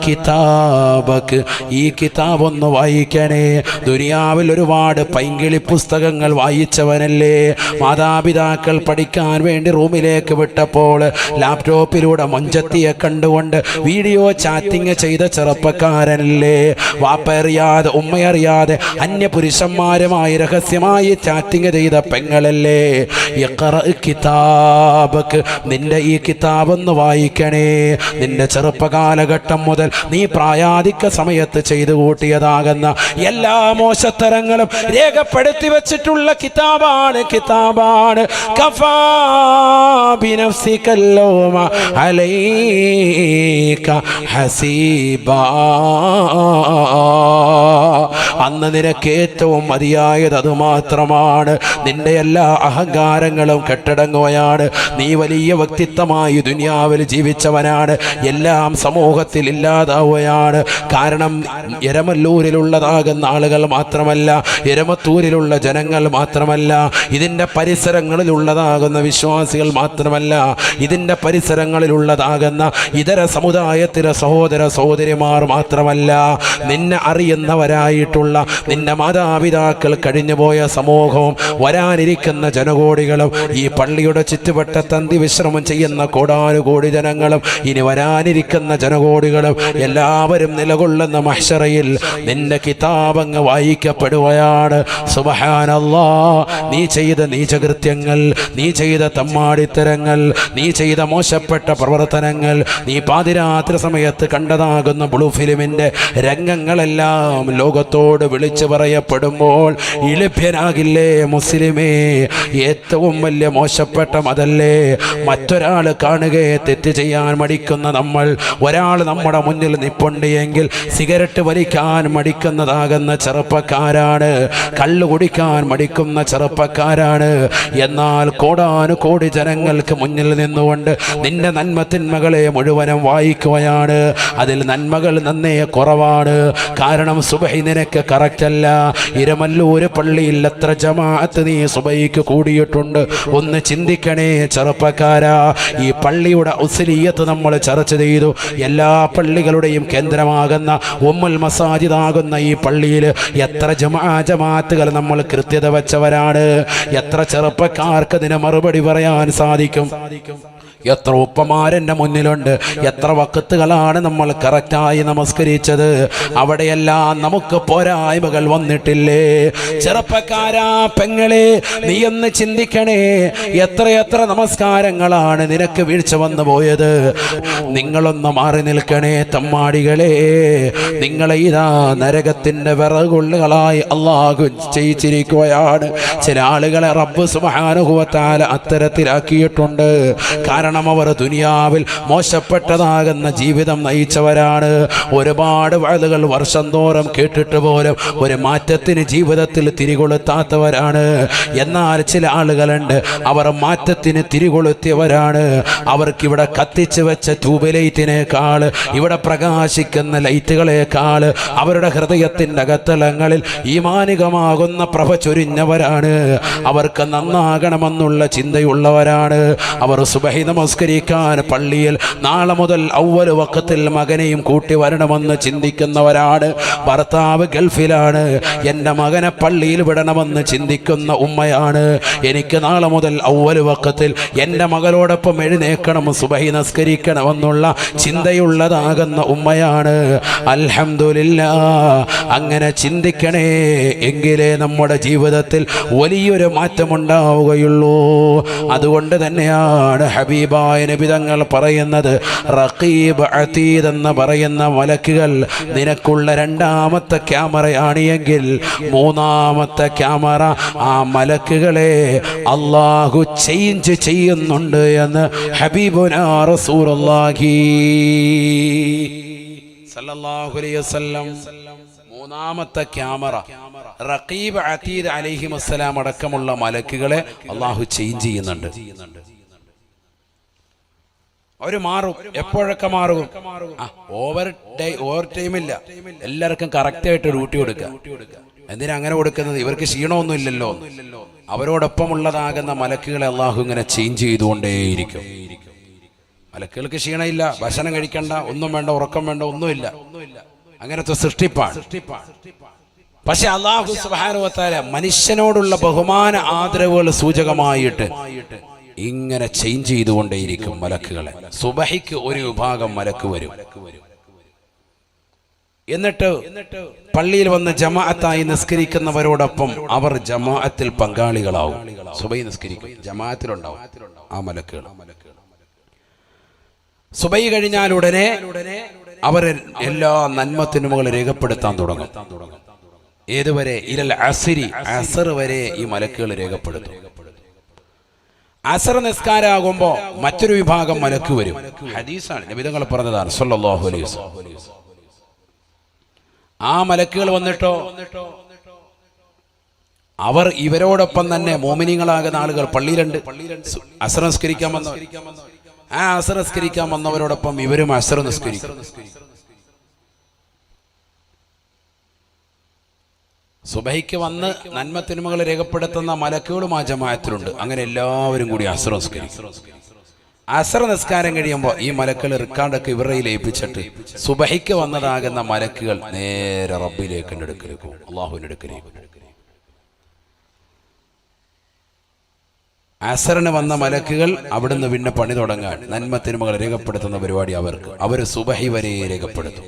കിതാബക്ക്, ഈ കിതാബൊന്ന് വായിക്കണേ. ദുനിയാവിൽ ഒരുപാട് പൈങ്കിളി പുസ്തകങ്ങൾ വായിച്ചവനല്ലേ. മാതാപിതാക്കൾ പഠിക്കാൻ വേണ്ടി റൂമിലേക്ക് വിട്ടപ്പോൾ ലാപ്ടോപ്പിലൂടെ മൊഞ്ചത്തിയെ കണ്ടുകൊണ്ട് വീഡിയോ ചാറ്റിംഗ് ചെയ്ത ചെറുപ്പക്കാരനല്ലേ. വാപ്പയറിയാതെ ഉമ്മയറിയാതെ അന്യപുരുഷന്മാരുമായി രഹസ്യമായി ചാറ്റിംഗ് ചെയ്ത പെങ്ങളല്ലേ. കിതാബക്ക്, നിന്റെ ഈ കിതാബൊന്ന് വായിക്കണേ. നിന്റെ ചെറുപ്പകാലഘട്ടം മുതൽ നീ പ്രായാധിക സമയത്ത് ചെയ്തു കൂട്ടിയതാകുന്ന എല്ലാ മോശത്തരങ്ങളും രേഖപ്പെടുത്തി വെച്ചിട്ടുള്ള കിതാബാണ്. കഫാ ബിനഫ്സിക അൽയൗമ അലൈക ഹസീബാ. അന്ന് നിനക്ക് ഏറ്റവും മതിയായത് അതുമാത്രമാണ്. നിന്റെ എല്ലാ അഹങ്കാരങ്ങളും കെട്ടടങ്ങുകയാണ്. നീ വലിയ വ്യക്തിത്വമായി ദുനിയാവിൽ ജീവിച്ചവനാണ്. എല്ലാം സമൂഹത്തിൽ ഇല്ലാതാവുകയാണ്. കാരണം എരമല്ലൂരിലുള്ളതാകുന്ന ആളുകൾ മാത്രമല്ല, എരമത്തൂരിലുള്ള ജനങ്ങൾ മാത്രമല്ല, ഇതിൻ്റെ പരിസരങ്ങളിലുള്ളതാകുന്ന വിശ്വാസികൾ മാത്രമല്ല, ഇതിൻ്റെ പരിസരങ്ങളിലുള്ളതാകുന്ന ഇതര സമുദായത്തിലെ സഹോദര സഹോദരിമാർ മാത്രമല്ല, നിന്നെ അറിയുന്നവരായിട്ടുള്ള നിന്റെ മാതാപിതാക്കൾ കഴിഞ്ഞുപോയ സമൂഹവും വരാനിരിക്കുന്ന ജനകോടികളും ഈ പള്ളിയുടെ ചുറ്റുവട്ടത്ത് അന്തിവിശ്രമം ചെയ്യുന്ന കോടാനുകോടി ജനങ്ങളും ഇനി വരാനിരിക്കുന്ന ജനകോടികളും എല്ലാവരും നിലകൊള്ളുന്ന മഹ്ശറയിൽ നിന്റെ കിതാബ് വാവങ്ങ് വായിക്കപ്പെടുകയാണ്. സുബ്ഹാനല്ലാഹ്, നീ ചെയ്ത നീചകൃത്യങ്ങൾ, നീ ചെയ്ത തമ്മാടിത്തരങ്ങൾ, നീ ചെയ്ത മോശപ്പെട്ട പ്രവർത്തനങ്ങൾ, നീ പാതിരാത്രി സമയത്ത് കണ്ടതാകുന്ന ബ്ലൂ ഫിലിമിന്റെ രംഗങ്ങളെല്ലാം ലോകത്തോട് വിളിച്ചു പറയപ്പെടുമ്പോൾ ഇളിഭ്യനാകില്ലേ മുസ്ലിമേ? ഏറ്റവും വലിയ മോശപ്പെട്ട അതല്ലേ മറ്റൊരാൾ കാണുകയെ തെറ്റ് ചെയ്യാൻ മടിക്കുന്ന നമ്മൾ. ഒരാൾ നമ്മുടെ മുന്നിൽ നിപ്പുണ്ട് എങ്കിൽ സിഗരറ്റ് വലിക്കാൻ മടിക്കുന്നതാകുന്ന ചെറുപ്പക്കാരാണ്, കള്ളു കുടിക്കാൻ മടിക്കുന്ന ചെറുപ്പക്കാരാണ്. എന്നാൽ കോടാനുകോടി ജനങ്ങൾക്ക് മുന്നിൽ നിന്നുകൊണ്ട് നിന്റെ നന്മത്തിന്മകളെ മുഴുവനും വായിക്കുകയാണ്. അതിൽ നന്മകൾ നന്നേ കുറവാണ്. കാരണം സുബഹി നിനക്ക് കറക്റ്റല്ല. ഇരമല്ലൂര് പള്ളിയിൽ എത്ര ജമാഅത്ത് നീ സുബഹിക്ക് കൂടിയിട്ടുണ്ട്? ഒന്ന് ചിന്തിക്കണേ ചെറുപ്പക്കാരാ. ഈ പള്ളിയുടെ ഉസ്ലിയത്ത് നമ്മൾ ചർച്ച ചെയ്തു. എല്ലാ പള്ളികളുടെയും കേന്ദ്രമാകുന്ന ഉമ്മുൽ മസാജിദ് ആകുന്ന ഈ പള്ളിയിൽ എത്ര ജമാഅത്തുകൾ നമ്മൾ കൃത്യത വെച്ചവരാണ്. എത്ര ചെറുപ്പക്കാർക്ക് ഇതിന് മറുപടി പറയാൻ സാധിക്കും? എത്ര ഉപ്പമാരെൻ്റെ മുന്നിലുണ്ട്. എത്ര വക്കത്തുകളാണ് നമ്മൾ കറക്റ്റായി നമസ്കരിച്ചത്? അവിടെയെല്ലാം നമുക്ക് പോരായ്മകൾ വന്നിട്ടില്ലേ? ചെറുപ്പക്കാരാ, പെങ്ങളെ, നീ ഒന്ന് ചിന്തിക്കണേ. എത്രയെത്ര നമസ്കാരങ്ങളാണ് നിനക്ക് വീഴ്ച വന്നു പോയത്? നിങ്ങളൊന്ന് മാറി നിൽക്കണേ തമ്മാടികളെ. നിങ്ങളെ ഇതാ നരകത്തിൻ്റെ വിറകുള്ളുകളായി അള്ളാഹു ചെയ്യിച്ചിരിക്കുകയാണ്. ചില ആളുകളെ റബ്ബ് സുബ്ഹാനഹു വ തആല അത്തരത്തിലാക്കിയിട്ടുണ്ട്. കാരണം അവർ ദുനിയാവിൽ മോശപ്പെട്ടതാകുന്ന ജീവിതം നയിച്ചവരാണ്. ഒരുപാട് വഅദുകൾ വർഷം തോറും കേട്ടിട്ട് പോലും ഒരു മാറ്റത്തിന് ജീവിതത്തിൽ തിരികൊളുത്താത്തവരാണ്. എന്നാൽ ചില ആളുകളുണ്ട്, അവർ മാറ്റത്തിന് തിരികൊളുത്തിയവരാണ്. അവർക്കിവിടെ കത്തിച്ചു വെച്ച ട്യൂബ് ലൈറ്റിനേക്കാൾ, ഇവിടെ പ്രകാശിക്കുന്ന ലൈറ്റുകളേക്കാൾ അവരുടെ ഹൃദയത്തിൻ്റെ അകത്തലങ്ങളിൽ ഈമാനികമാകുന്ന പ്രഭ ചൊരിഞ്ഞവരാണ്. അവർക്ക് നന്നാകണമെന്നുള്ള ചിന്തയുള്ളവരാണ്. അവർ സുബഹി നമസ്കരിക്കാൻ പള്ളിയിൽ നാളെ മുതൽ അവ്വൽ വഖത്തിൽ മകനെയും കൂട്ടി വരണമെന്ന് ചിന്തിക്കുന്നവരാണ്. ഭർത്താവ് ഗൾഫിലാണ്, എൻ്റെ മകനെ പള്ളിയിൽ വിടണമെന്ന് ചിന്തിക്കുന്ന ഉമ്മയാണ്. എനിക്ക് നാളെ മുതൽ അവ്വൽ വഖത്തിൽ എൻ്റെ മകളോടൊപ്പം എഴുന്നേക്കണം, സുബഹി നമസ്കരിക്കണമെന്നുള്ള ചിന്തയുള്ളതാകുന്ന ഉമ്മയാണ്. അൽഹംദുലില്ലാഹ്, അങ്ങനെ ചിന്തിക്കണേ. എങ്കിലേ നമ്മുടെ ജീവിതത്തിൽ വലിയൊരു മാറ്റമുണ്ടാവുകയുള്ളൂ. അതുകൊണ്ട് തന്നെയാണ് ഹബീബായ നബി തങ്ങൾ പറയുന്നത്, റഖീബ് അതീദ് എന്ന് പറയുന്ന മലക്കുകൾ നിനക്കുള്ള രണ്ടാമത്തെ ക്യാമറയാണ് എങ്കിൽ മൂന്നാമത്തെ ക്യാമറ ആ മലക്കുകളെ അള്ളാഹു ചേഞ്ച് ചെയ്യുന്നുണ്ട് എന്ന് ഹബീബുനാ റസൂലുള്ളാഹി സല്ലല്ലാഹു അലൈഹി വസല്ലം. മൂന്നാമത്തെ ക്യാമറ റഖീബ് അതീദ് അലൈഹിമുസ്സലാം അടക്കമുള്ള മലക്കുകളെ അള്ളാഹു ചേഞ്ച് ചെയ്യുന്നുണ്ട്. അവര് മാറും. എപ്പോഴൊക്കെ മാറും? ഓവർ ടൈമില്ല. എല്ലാവർക്കും കറക്റ്റായിട്ട് ഡ്യൂട്ടി കൊടുക്കുക. എന്തിനാ അങ്ങനെ കൊടുക്കുന്നത്? ഇവർക്ക് ക്ഷീണമൊന്നും ഇല്ലല്ലോ. അവരോടൊപ്പമുള്ളതാകുന്ന മലക്കുകളെ അള്ളാഹു ഇങ്ങനെ ചേഞ്ച് ചെയ്തുകൊണ്ടേയിരിക്കും. മലക്കുകൾക്ക് ക്ഷീണമില്ല, ഭക്ഷണം കഴിക്കണ്ട, ഒന്നും വേണ്ട, ഉറക്കം വേണ്ട, ഒന്നുമില്ല. അങ്ങനത്തെ സൃഷ്ടിപ്പാണ്. പക്ഷെ അള്ളാഹു സുബ്ഹാനഹു വ തആല മനുഷ്യനോടുള്ള ബഹുമാന ആദരവുകൾ സൂചകമായിട്ട് ഇങ്ങനെ ചേഞ്ച് ചെയ്തുകൊണ്ടേയിരിക്കും മലക്കുകളെ. സുബഹിക്ക് ഒരു വിഭാഗം മലക്ക് വരും. എന്നിട്ട് പള്ളിയിൽ വന്ന് ജമാഅത്തായി നിസ്കരിക്കുന്നവരോടൊപ്പം അവർ ജമാഅത്തിൽ പങ്കാളികളാവും. സുബഹി നിസ്കരിക്കും, ജമാഅത്തിലുണ്ടാവും ആ മലക്കുകൾ. സുബഹി കഴിഞ്ഞാൽ ഉടനെ അവർ എല്ലാ നന്മത്തിനുമകൾ രേഖപ്പെടുത്താൻ തുടങ്ങും. ഏതുവരെ? ഇലൽ അസ്രി, അസ്ർ വരെ ഈ മലക്കുകൾ രേഖപ്പെടുത്തും. അസ്ർ നിസ്കാരമാകുമ്പോ മറ്റൊരു വിഭാഗം മലക്ക് വരും. ഹദീസാണ്, നബി തങ്ങൾ പറഞ്ഞതാണ് സല്ലല്ലാഹു അലൈഹി വസല്ലം. ആ മലക്കുകൾ വന്നിട്ടോ അവർ ഇവരോടൊപ്പം തന്നെ മോമിനികളാകുന്ന ആളുകൾ പള്ളിയിലുണ്ട്. അസ്ർ നിസ്കരിക്കാൻ വന്നവർ, ആ അസ്ർ നിസ്കരിക്കാൻ വന്നവരോടൊപ്പം ഇവരും അസ്ർ നിസ്കരിക്കും. സുബഹിക്ക് വന്ന് നന്മത്തിന്മകൾ രേഖപ്പെടുത്തുന്ന മലക്കുകളും ആ ജമാഅത്തിലുണ്ട്. അങ്ങനെ എല്ലാവരും കൂടി അസ്ർ നിസ്കരിക്കും. അസ്ർ നിസ്കാരം കഴിയുമ്പോൾ ഈ മലക്കുകൾ റിക്കാർഡൊക്കെ ഇവരുടെ ഏൽപ്പിച്ചിട്ട് സുബഹിക്ക് വന്നതാകുന്ന മലക്കുകൾ നേരെ റബ്ബിലേക്ക് എടുക്കലേക്കും, അള്ളാഹുവിന്റെ അടുക്കലേക്കും. അസറിന് വന്ന മലക്കുകൾ അവിടുന്ന് പിന്നെ പണി തുടങ്ങാൻ നന്മത്തിന്മകൾ രേഖപ്പെടുത്തുന്ന പരിപാടി അവർക്ക്. അവർ സുബഹി വരെ രേഖപ്പെടുത്തും.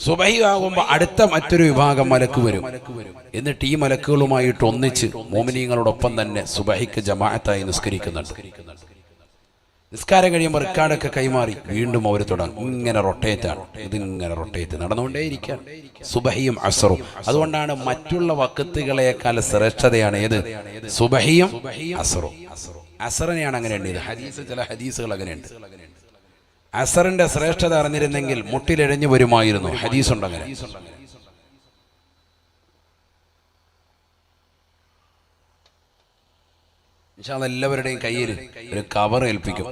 സുബഹി ആകുമ്പോൾ അടുത്ത മറ്റൊരു വിഭാഗം മലക്ക് വരും. എന്നിട്ട് ഈ മലക്കുകളുമായിട്ട് ഒന്നിച്ച് മോമിനീങ്ങളോടൊപ്പം തന്നെ സുബഹിക്ക് ജമാഅത്തായി നിസ്കരിക്കുന്നുണ്ട്. നിസ്കാരം കഴിയുമ്പോൾ റിക്കാർഡൊക്കെ കൈമാറി വീണ്ടും അവർ തുടങ്ങും. ഇങ്ങനെ റൊട്ടേറ്റാണ്, ഇതിങ്ങനെ റൊട്ടേറ്റ് നടന്നുകൊണ്ടേയിരിക്കുകയാണ് സുബഹിയും അസറും. അതുകൊണ്ടാണ് മറ്റുള്ള വഖത്തുകളെക്കാൾ ശ്രേഷ്ഠതയാണ് ഏത്? സുബഹിയും അസറും. അസറിനെയാണ് അങ്ങനെ ഉള്ളത്. ഹദീസ്, ചില ഹദീസുകൾ അങ്ങനെയുണ്ട്. അസറിന്റെ ശ്രേഷ്ഠത അറിഞ്ഞിരുന്നെങ്കിൽ മുട്ടിലെഴഞ്ഞു വരുമായിരുന്നു. ഹദീസുണ്ട് അങ്ങനെ. ഇൻഷാ അല്ലാഹ് എല്ലാവരുടെയും കയ്യിൽ ഒരു കവർ ഏൽപ്പിക്കും.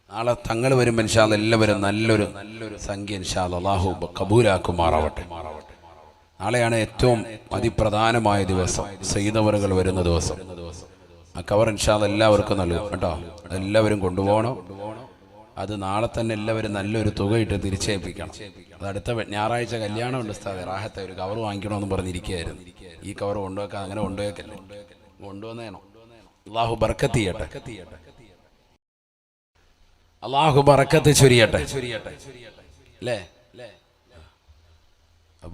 നാളെ തങ്ങൾ വരുമ്പോൾ ഇൻഷാ അല്ലാഹ് എല്ലാവരും നല്ലൊരു സംഖ്യ ഇൻഷാ അല്ലാഹ് അല്ലാഹു കബൂലാക്കുമാറാവട്ടെ. നാളെയാണ് ഏറ്റവും അതിപ്രധാനമായ ദിവസം, സയ്യിദവറുകൾ വരുന്ന ദിവസം. ആ കവർ ഇൻഷാ അല്ലാഹ് എല്ലാവർക്കും നൽകും കേട്ടോ. എല്ലാവരും കൊണ്ടുപോകണം. അത് നാളെ തന്നെ എല്ലാവരും നല്ലൊരു തുക ഇട്ട് തിരിച്ചേൽപ്പിക്കണം. അത് അടുത്ത ഞായറാഴ്ച കല്യാണമുണ്ട് ഉസ്താദേ, റാഹത്തെ ഒരു കവർ വാങ്ങിക്കണമെന്ന് പറഞ്ഞിരിക്കുകയായിരുന്നു. ഈ കവർ കൊണ്ടുവെക്കാൻ അങ്ങനെ കൊണ്ടുവെക്കല്ലേ, കൊണ്ടുവന്നേനോ. അള്ളാഹു ബർക്കത്ത് ചെയ്യട്ടെ, അള്ളാഹു ബർക്കത്ത് ചൊരിയട്ടെ അല്ലേ.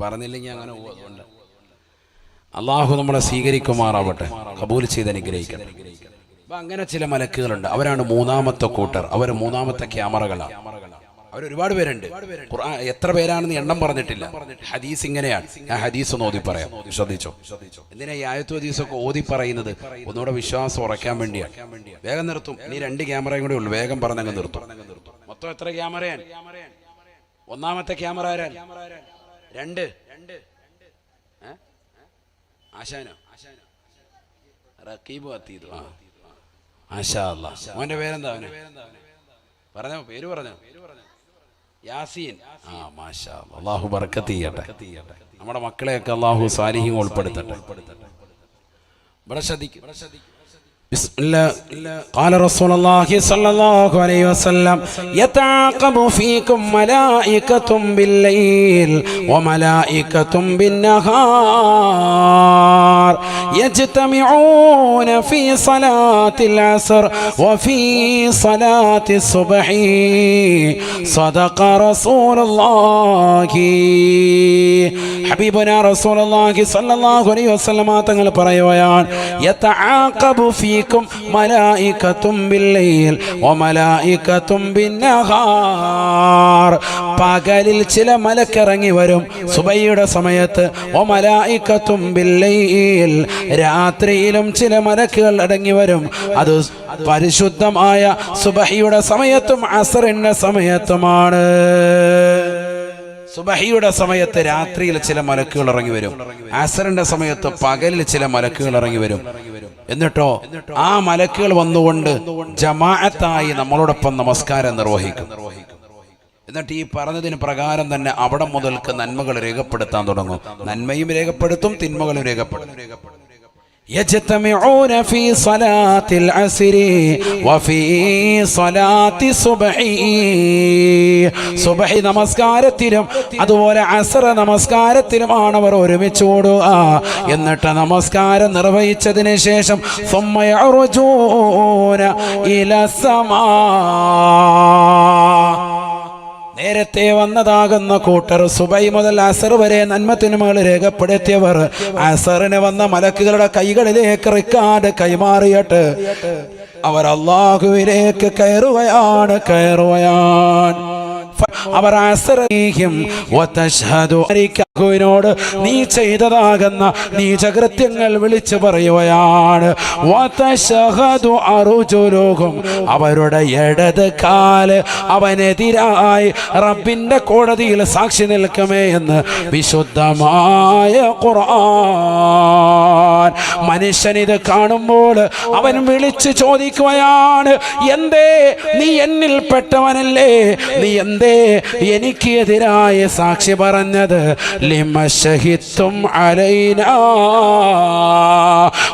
പറഞ്ഞില്ലെങ്കിൽ അങ്ങനെ പോകും. അതുകൊണ്ട് അള്ളാഹു നമ്മളെ സ്വീകരിക്കുമാറാവട്ടെ, കബൂൽ ചെയ്ത് അനുഗ്രഹിക്കട്ടെ. അപ്പൊ അങ്ങനെ ചില മലക്കുകളുണ്ട്. അവരാണ് മൂന്നാമത്തെ കൂട്ടർ. അവർ മൂന്നാമത്തെ ക്യാമറകളാണ്. അവരൊരുപാട് പേരുണ്ട്. ഖുർആൻ എത്ര പേരാണെന്ന് എണ്ണം പറഞ്ഞിട്ടില്ല. ഹദീസ് ഇങ്ങനെയാണ്. ഞാൻ ഹദീസ് ഒന്ന് ഓതി പറയാം, ശ്രദ്ധിച്ചോ. എന്തിനാ ഈ ആയത്തും ഹദീസൊക്കെ ഓതി പറയുന്നത്? ഒന്നുകൂടെ വിശ്വാസം ഉറക്കാൻ വേണ്ടിയാണ്. വേഗം നിർത്തും. ഇനി 2 ക്യാമറയും കൂടെ ഉള്ളു. വേഗം പറഞ്ഞങ്ങ് നിർത്തും. മൊത്തം എത്ര ക്യാമറയാണ്? ഒന്നാമത്തെ ക്യാമറ ആരാൻ? 2 ആശാനോ? റഖീബ് അത്തീദ്. മാഷാ അല്ലാഹ്. മോന്റെ പേരെന്താ? അവന് പറഞ്ഞോ, പേര് പറഞ്ഞോ. യാസീൻ. മാഷാ അല്ലാഹ്. അല്ലാഹു ബർക്കത്ത് ചെയ്യട്ടെ. നമ്മുടെ മക്കളെയൊക്കെ അല്ലാഹു സാലിഹീൻ ഉൾപ്പെടുത്തട്ടെ. ഇവിടെ ശ്രദ്ധിക്കും. بسم الله. قال رسول الله صلى الله عليه وسلم يتعاقب فيكم ملائكة بالليل وملائكة بالنهار يجتمعون في صلاة العصر وفي صلاة الصبح صدق رسول الله. حبيبنا رسول الله صلى الله عليه وسلم തങ്ങൾ പറയുകയാണ്, يتعاقب فيكم മലായികത്തും ബില്ലൈൽ വമലായികത്തും ബിന്നഹാർ. പകലിൽ ചില മലക്കിറങ്ങി വരും സുബഹിയുടെ സമയത്ത്. വമലായികത്തും ബില്ലൈൽ, രാത്രിയിലും ചില മലക്കുകൾ അടങ്ങി വരും. അത് പരിശുദ്ധമായ സുബഹിയുടെ സമയത്തും അസറിന്റെ സമയത്തുമാണ്. സുബഹിയുടെ സമയത്ത് രാത്രിയിൽ ചില മലക്കുകൾ ഇറങ്ങി വരും. അസറിന്റെ സമയത്ത് പകലിൽ ചില മലക്കുകൾ ഇറങ്ങി വരും. എന്നിട്ടോ ആ മലക്കുകൾ വന്നുകൊണ്ട് ജമാഅത്തായി നമ്മളോടൊപ്പം നമസ്കാരം നിർവഹിക്കും. എന്നിട്ട് ഈ പറഞ്ഞതിന് പ്രകാരം തന്നെ അവിടെ മുതൽക്ക് നന്മകൾ രേഖപ്പെടുത്താൻ തുടങ്ങും. നന്മയും രേഖപ്പെടുത്തും, തിന്മകളും രേഖപ്പെടുത്തും. يجتمعون في صلاة العصر وفي صلاة الصبح. സുബഹി നമസ്കാരത്തിലും അതുപോലെ അസർ നമസ്കാരത്തിലുമാണ് അവർ ഒരുമിച്ച് കൂടുക. എന്നിട്ട് നമസ്കാരം നിർവഹിച്ചതിന് ശേഷം ثم يعرجون إلى السماء. നേരത്തെ വന്നതാകുന്ന കൂട്ടർ സുബൈ മുതൽ അസർ വരെ നന്മത്തിന്മകൾ രേഖപ്പെടുത്തിയവർ അസറിന് വന്ന മലക്കുകളുടെ കൈകളിലേക്ക് റിക്കാർഡ് കൈമാറിയിട്ട് അവർ അല്ലാഹുവിലേക്ക് കയറുകയാണ്. അവർ അസറീഹിം വതശ്ഹദു അരിക്കോട് നീ ചെയ്തതാകുന്ന നീചകൃത്യങ്ങൾ വിളിച്ചു പറയുകയാണ്. വതശ്ഹദു അർജുലുഹും, അവരുടെ ഇടത് കാല് അവനെതിരായി റബ്ബിന്റെ കോടതിയിൽ സാക്ഷി നിൽക്കുമേ എന്ന് വിശുദ്ധമായ ഖുർആൻ. മനുഷ്യൻ ഇത് കാണുമ്പോൾ അവൻ വിളിച്ചു ചോദിക്കുകയാണ്, എന്തേ നീ എന്നിൽ പെട്ടവനല്ലേ? നീ എന്തേ എനിക്ക് എതിരായ സാക്ഷി പറഞ്ഞത്? ലിമ ശഹിത്തും അലൈനാ.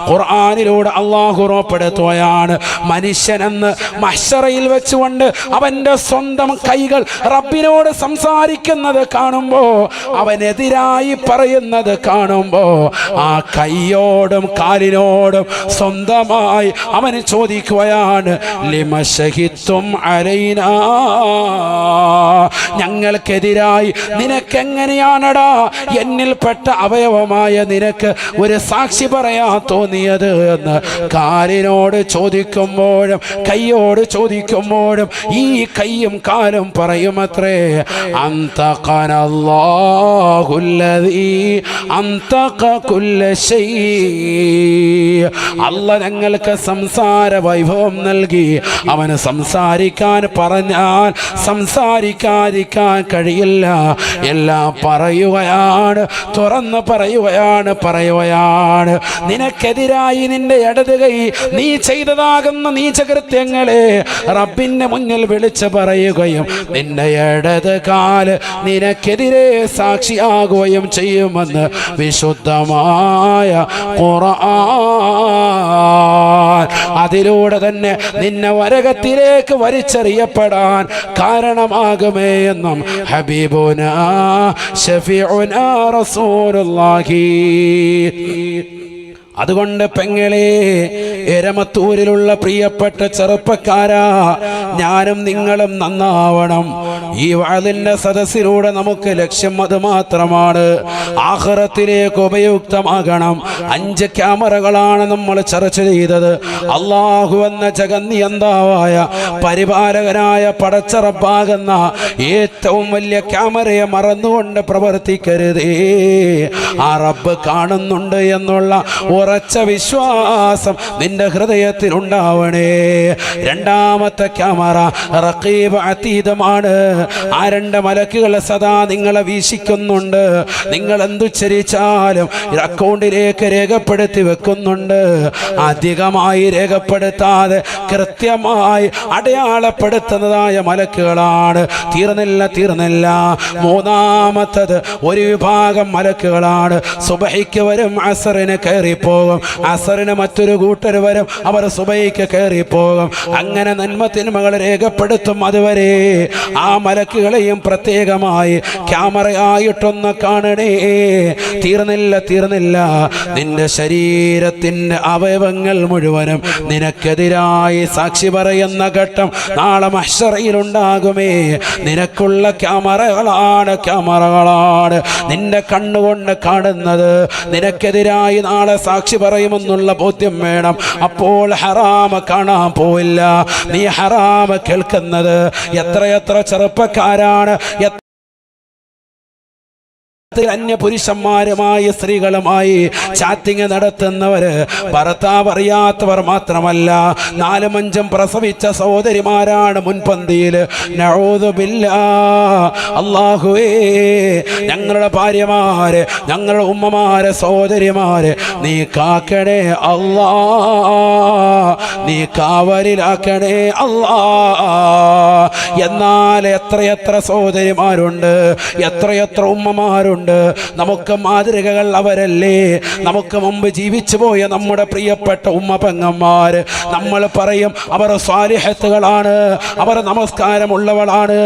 ഖുർആനിലൂടെ അല്ലാഹു ഉറപ്പെടുത്തുകയാണ്, മനുഷ്യനെന്ന് മഹ്ശറയിൽ വെച്ചുകൊണ്ട് അവന്റെ സ്വന്തം കൈകൾ റബ്ബിനോട് സംസാരിക്കുന്നത് കാണുമ്പോ, അവനെതിരായി പറയുന്നത് കാണുമ്പോ, ആ കൈയോടും കാലിനോടും സ്വന്തമായി അവന് ചോദിക്കുകയാണ്, ലിമ ശഹിത്തും അലൈനാ, ഞങ്ങൾക്കെതിരായി നിനക്കെങ്ങനെയാണടാ എന്നിൽപ്പെട്ട അവയവമായ നിനക്ക് ഒരു സാക്ഷി പറയാൻ തോന്നിയത് എന്ന് കാലിനോട് ചോദിക്കുമ്പോഴും കൈയോട് ചോദിക്കുമ്പോഴും ഈ കൈയും കാലും പറയുമത്രേ അന്തഖനല്ലാഹുല്ലദീ അന്തഖ കുല്ല ശൈ. അല്ലാഹ് ഞങ്ങൾക്ക് സംസാര വൈഭവം നൽകി. അവന് സംസാരിക്കാൻ പറഞ്ഞാൽ സംസാരിക്കാതിരിക്കാൻ കഴിയില്ല. എല്ലാം പറയുകയാണ്, തുറന്ന് പറയുകയാണ്. നിനക്കെതിരായി നിന്റെ ഇടത് കൈ നീ ചെയ്തതാകുന്ന നീചകൃത്യങ്ങളെ റബ്ബിന്റെ മുന്നിൽ വിളിച്ചു പറയുകയും നിന്റെ ഇടത് കാല് നിനക്കെതിരെ സാക്ഷിയാകുകയും ചെയ്യുമെന്ന് വിശുദ്ധമായ ഖുർആൻ. അതിലൂടെ തന്നെ നിന്നെ നരകത്തിലേക്ക് വലിച്ചെറിയപ്പെടാൻ കാരണമാകുമേ എന്നും ഹബീബുനാ ശഫീഉനാ റസൂലുള്ളാഹി. അതുകൊണ്ട് പെങ്ങളെ, എരമത്തൂരിലുള്ള പ്രിയപ്പെട്ട ചെറുപ്പക്കാരാ, ഞാനും നിങ്ങളും നന്നാവണം. ഈ വഅദിന്റെ സദസ്സിലൂടെ നമുക്ക് ലക്ഷ്യം അത് മാത്രമാണ്, ആഖിറത്തിലേക്ക് ഉപയുക്തമാകണം. 5 ക്യാമറകളാണ് നമ്മൾ ചർച്ച ചെയ്തത്. അല്ലാഹു എന്ന ജഗന്നിയന്താവായ പരിപാലകനായ പടച്ചറപ്പാകുന്ന ഏറ്റവും വലിയ ക്യാമറയെ മറന്നുകൊണ്ട് പ്രവർത്തിക്കരുതേ. ആ റബ്ബ് കാണുന്നുണ്ട് എന്നുള്ള ഉറച്ച വിശ്വാസം നിന്റെ ഹൃദയത്തിൽ ഉണ്ടാവണേ. രണ്ടാമത്തെ ക്യാമറ റഖീബ് അതീതമാണ്. ആ 2 മലക്കുകൾ സദാ നിങ്ങളെ വീക്ഷിക്കുന്നുണ്ട്. നിങ്ങൾ എന്തുച്ചരിച്ചാലും അക്കൗണ്ടിലേക്ക് രേഖപ്പെടുത്തി വെക്കുന്നുണ്ട്. അധികമായി രേഖപ്പെടുത്താതെ കൃത്യമായി അടയാളപ്പെടുത്തുന്നതായ മലക്കുകളാണ്. തീർന്നില്ല. മൂന്നാമത്തത് ഒരു വിഭാഗം മലക്കുകളാണ്. സുബഹിക്ക് വരും, അസറിന് കയറിപ്പോകും. അസറിന് മറ്റൊരു കൂട്ടർ വരും, അവർ സുബഹിക്ക് കയറിപ്പോകും. അങ്ങനെ നന്മ തിന്മകൾ രേഖപ്പെടുത്തും. അതുവരെ ആ മലക്കുകളെയും പ്രത്യേകമായി ക്യാമറയായിട്ടൊന്ന് കാണണേ. തീർന്നില്ല. നിന്റെ ശരീരത്തിന്റെ അവയവങ്ങൾ മുഴുവനും നിനക്കെതിരായി സാക്ഷി പറയുന്ന ഘട്ടം നാളെ മഹ്ശറിലുണ്ടാകുമേ. നിനക്കുള്ള ക്യാമറകളാണ് നിന്റെ കണ്ണുകൊണ്ട് കാണുന്നത്. നിനക്കെതിരായി നാളെ സാക്ഷി പറയുമെന്നുള്ള ബോധ്യം വേണം. അപ്പോൾ ഹറാമ് കാണാൻ പോവില്ല. നീ ഹറാമ് കേൾക്കുന്നത് എത്രയെത്ര ചെറുപ്പക്കാരാണ്, അന്യ പുരുഷന്മാരുമായി സ്ത്രീകളുമായി ചാറ്റിങ് നടത്തുന്നവര്, ഭർത്താവ് അറിയാത്തവർ മാത്രമല്ല, 4ഉം 5ഉം പ്രസവിച്ച സഹോദരിമാരാണ് മുൻപന്തിയിൽ. നഊദു ബില്ലാഹ്. അല്ലാഹുവേ, ഞങ്ങളുടെ ഭാര്യമാരെ, ഞങ്ങളുടെ ഉമ്മമാരെ, സഹോദരിമാരെ നീ കാക്കണേ അല്ലാ, നീ കാവലിലാക്കണേ അല്ലാ. എന്നാൽ എത്രയെത്ര സഹോദരിമാരുണ്ട്, എത്രയെത്ര ഉമ്മമാരുണ്ട്. നമുക്ക് മാതൃകകൾ അവരല്ലേ. നമുക്ക് മുമ്പ് ജീവിച്ചു പോയ നമ്മുടെ പ്രിയപ്പെട്ട ഉമ്മ പെങ്ങന്മാര്. നമ്മൾ പറയും അവർ സ്വാലിഹത്തുകളാണ്, അവർ നമസ്കാരമുള്ളവളാണ്,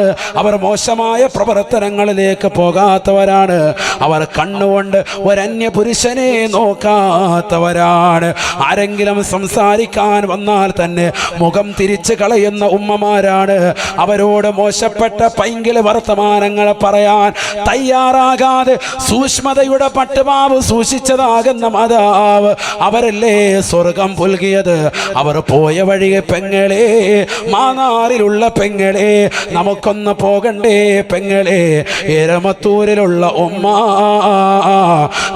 അവർ മോശമായ പ്രവർത്തനങ്ങളിലേക്ക് പോകാത്തവരാണ്, അവർ കണ്ണുകൊണ്ട് ഒരന്യ പുരുഷനെ നോക്കാത്തവരാണ്. ആരെങ്കിലും സംസാരിക്കാൻ വന്നാൽ തന്നെ മുഖം തിരിച്ചു കളയുന്ന ഉമ്മമാരാണ്. അവരോട് മോശപ്പെട്ട പൈങ്കിള വർത്തമാനങ്ങൾ പറയാൻ തയ്യാറാകാതെ സൂക്ഷ്മതയുടെ പട്ടുമാവ് സൂക്ഷിച്ചതാകുന്ന മാതാവ് അവരല്ലേ സ്വർഗം പുൽകിയത്. അവർ പോയ വഴിയെ പെങ്ങളെ, മാനാറിലുള്ള പെങ്ങളെ, നമുക്കൊന്ന് പോകണ്ടേ പെങ്ങളെ. എരമത്തൂരിലുള്ള ഉമ്മ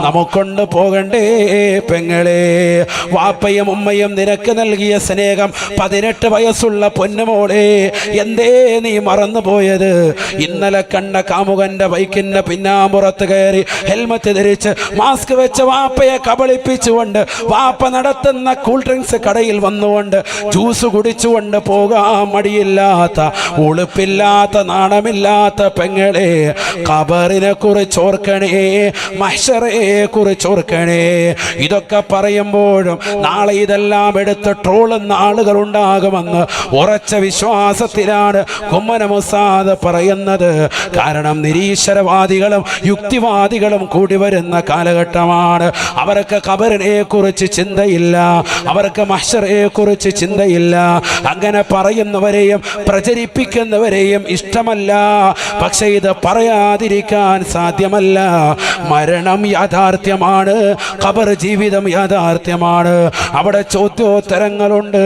നമുക്കൊണ്ട് പോകണ്ടേ പെങ്ങളെ. വാപ്പയും ഉമ്മയും നിനക്ക് നൽകിയ സ്നേഹം 18 വയസ്സുള്ള പൊന്നുമോളെ എന്തേ നീ മറന്നുപോയത്? ഇന്നലെ കണ്ട കാമുകന്റെ ബൈക്കിന്റെ പിന്നാമ്പുറത്ത് കയറി ഹെൽമറ്റ് ധരിച്ച് മാസ്ക് വെച്ച് വാപ്പയെ കബളിപ്പിച്ചുകൊണ്ട് വാപ്പ നടത്തുന്ന കൂൾ ഡ്രിങ്ക്സ് കടയിൽ വന്നുകൊണ്ട് ജ്യൂസ് കുടിച്ചുകൊണ്ട് പോകാൻ മടിയില്ലാത്ത, ഉളുപ്പില്ലാത്ത, നാണമില്ലാത്ത പെങ്ങളെ, ഖബറിനെ കുറിച്ച് ഓർക്കണേ, മഹ്ശറയെ കുറിച്ച് ഓർക്കണേ. ഇതൊക്കെ പറയുമ്പോഴും നാളെ ഇതെല്ലാം എടുത്ത് ട്രോളുന്ന ആളുകൾ ഉണ്ടാകുമെന്ന് ഉറച്ച വിശ്വാസത്തിലാണ് കുമ്മനം ഉസ്താദ് പറയുന്നത്. കാരണം നിരീശ്വരവാദികളും യുക്തിവാദികളും കൂടി വരുന്ന കാലഘട്ടമാണ്. അവർക്ക് ഖബറിനെ കുറിച്ച് ചിന്തയില്ല, അവർക്ക് മഹ്ശറിനെ കുറിച്ച് ചിന്തയില്ല. അങ്ങനെ പറയുന്നവരെയും പ്രചരിപ്പിക്കുന്നവരെയും ഇഷ്ടമല്ല. പക്ഷേ ഇത് പറയാതിരിക്കാൻ സാധ്യമല്ല. മരണം യാഥാർത്ഥ്യമാണ്, ഖബർ ജീവിതം യാഥാർത്ഥ്യമാണ്. അവിടെ ചോദ്യോത്തരങ്ങളുണ്ട്,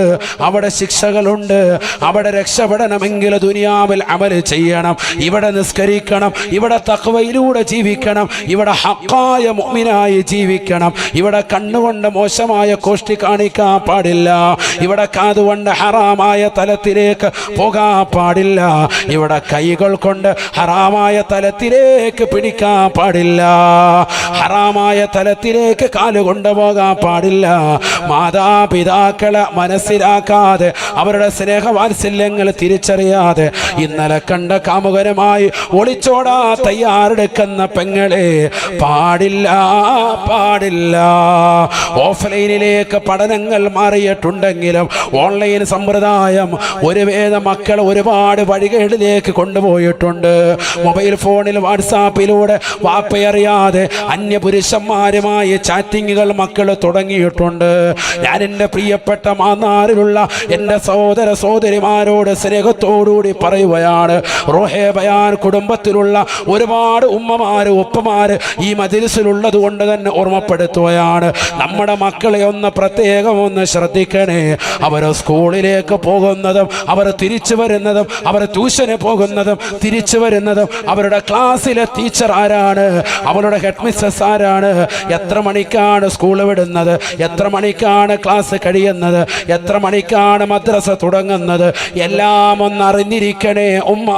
അവിടെ ശിക്ഷകളുണ്ട്. അവിടെ രക്ഷപ്പെടണമെങ്കിൽ ദുനിയാവിൽ അമൽ ചെയ്യണം, ഇവിടെ നിസ്കരിക്കണം, ഇവിടെ തഖ്വയിലൂടെ ജീവിക്കണം, ഇവിടെ ഹഖായ മുഅ്മിനായി ജീവിക്കണം. ഇവിടെ കണ്ണുകൊണ്ട് മോശമായ കോഷ്ടി കാണിക്കാൻ പാടില്ല, ഇവിടെ കാതുകൊണ്ട് ഹറാമായ തലത്തിലേക്ക് പോകാൻ പാടില്ല, ഇവിടെ കൈകൾ കൊണ്ട് ഹറാമായ തലത്തിലേക്ക് പിടിക്കാൻ പാടില്ല, ഹറാമായ തലത്തിലേക്ക് കാലുകൊണ്ട് പോകാൻ പാടില്ല. മാതാപിതാക്കളെ മനസ്സിലാക്കാതെ, അവരുടെ സ്നേഹവാത്സല്യങ്ങൾ തിരിച്ചറിയാതെ, ഇന്നലെ കണ്ട കാമുകരമായി ഒളിച്ചോടാ തയ്യാറെടുക്കുന്ന പെങ്ങളെ പാടില്ല, പാടില്ല. ഓഫ്ലൈനിലേക്ക് പഠനങ്ങൾ മാറിയിട്ടുണ്ടെങ്കിലും ഓൺലൈൻ സമ്പ്രദായം ഒരു വേദ മക്കളെ ഒരുപാട് വഴികളിലേക്ക് കൊണ്ടുപോയിട്ടുണ്ട്. മൊബൈൽ ഫോണിൽ വാട്സാപ്പിലൂടെ വാപ്പയറിയാതെ അന്യപുരുഷന്മാരുമായി ചാറ്റിങ്ങുകൾ മക്കൾ തുടങ്ങിയിട്ടുണ്ട്. ഞാൻ എൻ്റെ പ്രിയപ്പെട്ട മാന്നാറിലുള്ള എൻ്റെ സഹോദര സഹോദരിമാരോട് സ്നേഹത്തോടുകൂടി പറയുകയാണ്, റോഹേ ബയാൻ കുടുംബത്തിലുള്ള ഒരുപാട് ഉമ്മമാര് ഉപ്പമാര് ഈ മജ്‌ലിസിലുള്ളത് കൊണ്ട് തന്നെ ഓർമ്മപ്പെടുത്തുകയാണ്. നമ്മുടെ മക്കളെ ഒന്ന് പ്രത്യേകം ഒന്ന് ശ്രദ്ധിക്കണേ. അവർ സ്കൂളിലേക്ക് പോകുന്നതും അവർ തിരിച്ചു വരുന്നതും, അവർ ട്യൂഷന് പോകുന്നതും തിരിച്ചു വരുന്നതും, അവരുടെ ക്ലാസ്സിലെ ടീച്ചർ ആരാണ്, അവരുടെ ഹെഡ് മിസ്സസ് ആരാണ്, എത്ര മണിക്കാണ് സ്കൂൾ വിടുന്നത്, എത്ര മണിക്കാണ് ക്ലാസ് കഴിയുന്നത്, എത്ര മണിക്കാണ് മദ്രസ തുടങ്ങുന്നത്, എല്ലാം ഒന്ന് അറിഞ്ഞിരിക്കണേ ഉമ്മ,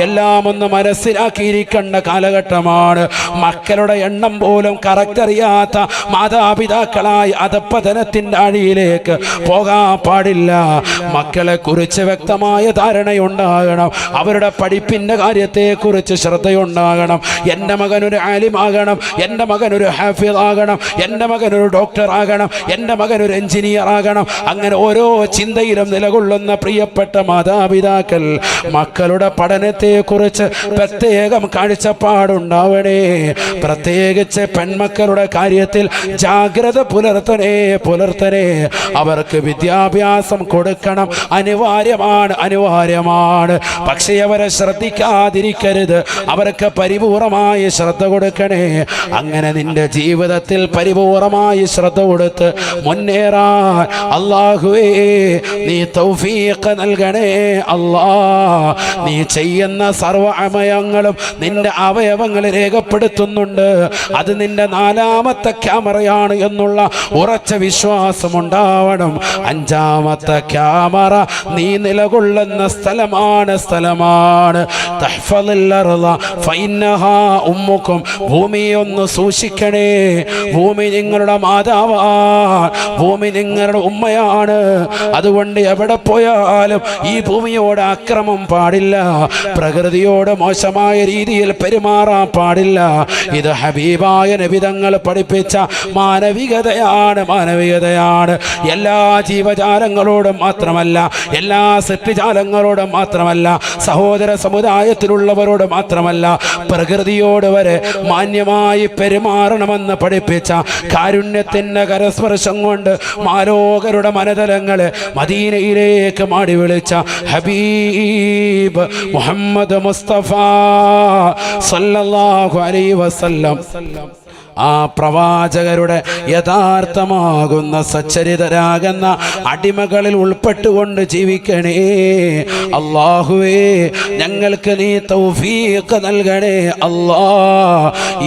എല്ലാം ഒന്ന് മനസ്സിലാക്കിയിരിക്കേണ്ട കാലഘട്ടമാണ്. മക്കളുടെ എണ്ണം പോലും കറക്റ്റ് അറിയാത്ത മാതാപിതാക്കളായി അധപ്പതനത്തിൻ്റെ അടിയിലേക്ക് പോകാൻ പാടില്ല. മക്കളെ കുറിച്ച് വ്യക്തമായ ധാരണയുണ്ടാകണം, അവരുടെ പഠിപ്പിൻ്റെ കാര്യത്തെക്കുറിച്ച് ശ്രദ്ധയുണ്ടാകണം. എൻ്റെ മകനൊരു ആലിമാകണം, എൻ്റെ മകനൊരു ഹാഫിദ് ആകണം, എൻ്റെ മകനൊരു ഡോക്ടർ ആകണം, എൻ്റെ മകനൊരു എഞ്ചിനീയർ ആകണം. അങ്ങനെ ഓരോ ചിന്തയിലും നിലകൊള്ളുന്ന പ്രിയപ്പെട്ട മാതാപിതാക്കൾ മക്കളുടെ പഠനത്തെക്കുറിച്ച് പ്രത്യേകം കാഴ്ചപ്പാടുണ്ടാവണേ. പ്രത്യേകിച്ച് പെൺമക്കളുടെ കാര്യത്തിൽ ജാഗ്രത പുലർത്തണേ. അവർക്ക് വിദ്യാഭ്യാസം കൊടുക്കണം, അനിവാര്യമാണ്. പക്ഷേ അവരെ ശ്രദ്ധിക്കാതിരിക്കരുത്, അവർക്ക് പരിപൂർണമായി ശ്രദ്ധ കൊടുക്കണേ. അങ്ങനെ നിന്റെ ജീവിതത്തിൽ പരിപൂർണമായി ശ്രദ്ധ കൊടുത്ത് മുന്നേറാൻ അല്ലാഹുവേ നീ തൗഫീഖ് നൽകണേ. അല്ലാ, നീ ചെയ്യുന്ന സർവ്വ അമയങ്ങളും നിന്റെ അവയവങ്ങൾ രേഖപ്പെടുത്തുന്നുണ്ട്. അത് നിന്റെ നാലാമത്തെ ക്യാമറയാണ് എന്നുള്ള ഉറച്ച വിശ്വാസമുണ്ടാവണം. അഞ്ചാമത്തെ ക്യാമറ നീ നിലകൊള്ളുന്ന സ്ഥലമാണ്. തഹ്ഫളിൽ അർള ഫഇന്നഹാ ഉമ്മുക്കും, ഭൂമിയെ ഒന്ന് സൂക്ഷിക്കണേ. ഭൂമി നിങ്ങളുടെ മാതാവാണ്, ഭൂമി നിങ്ങളുടെ ഉമ്മയാണ്. അതുകൊണ്ട് എവിടെ പോയാലും ഈ ഭൂമിയോട് അക്രമം പാടില്ല, പ്രകൃതിയോട് മോശമായ രീതിയിൽ പെരുമാറാൻ പാടില്ല. ഇത് ഹബീബായ നബി തങ്ങൾ പഠിപ്പിച്ച മാനവികതയാണ്. എല്ലാ ജീവജാലങ്ങളോടും മാത്രമല്ല, എല്ലാ സൃഷ്ടിജാലങ്ങളോടും മാത്രമല്ല, സഹോദര സമുദായത്തിലുള്ളവരോട് മാത്രമല്ല, പ്രകൃതിയോട് വരെ മാന്യമായി പെരുമാറണമെന്ന് പഠിപ്പിച്ച കാരുണ്യത്തിൻ്റെ കരസ്പർശം കൊണ്ട് മാലോകരുടെ മനതലങ്ങളെ മദീനയിലേക്ക് മാടി വിളിച്ച ഹബീബ് മുഹമ്മദ് മുസ്തഫ സല്ലല്ലാഹു അലൈഹി വസല്ലം, ആ പ്രവാചകരുടെ യഥാർത്ഥമാകുന്ന സച്ചരിതരാകുന്ന അടിമകളിൽ ഉൾപ്പെട്ടുകൊണ്ട് ജീവിക്കണേ. അല്ലാഹുവേ, ഞങ്ങൾക്ക് നീ തൗഫീഖ് നൽകണേ. അല്ലാ,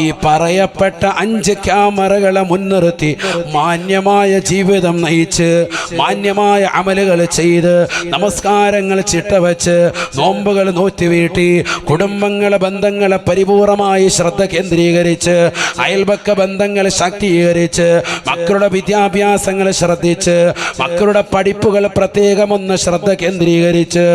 ഈ പറയപ്പെട്ട 5 ക്യാമറകളെ മുൻനിർത്തി മാന്യമായ ജീവിതം നയിച്ച്, മാന്യമായ അമലുകൾ ചെയ്ത്, നമസ്കാരങ്ങൾ ചിട്ടവച്ച്, നോമ്പുകൾ നോറ്റുവീട്ടി, കുടുംബങ്ങളെ ബന്ധങ്ങളെ പരിപൂർണമായി ശ്രദ്ധ കേന്ദ്രീകരിച്ച്, അയൽപക്ക അയൽപക്ക ബന്ധങ്ങൾ ശാക്തീകരിച്ച് മക്കളുടെ വിദ്യാഭ്യാസങ്ങൾ ശ്രദ്ധിച്ച് മക്കളുടെ പഠിപ്പുകൾ പ്രത്യേകമൊന്ന് ശ്രദ്ധ കേന്ദ്രീകരിച്ച്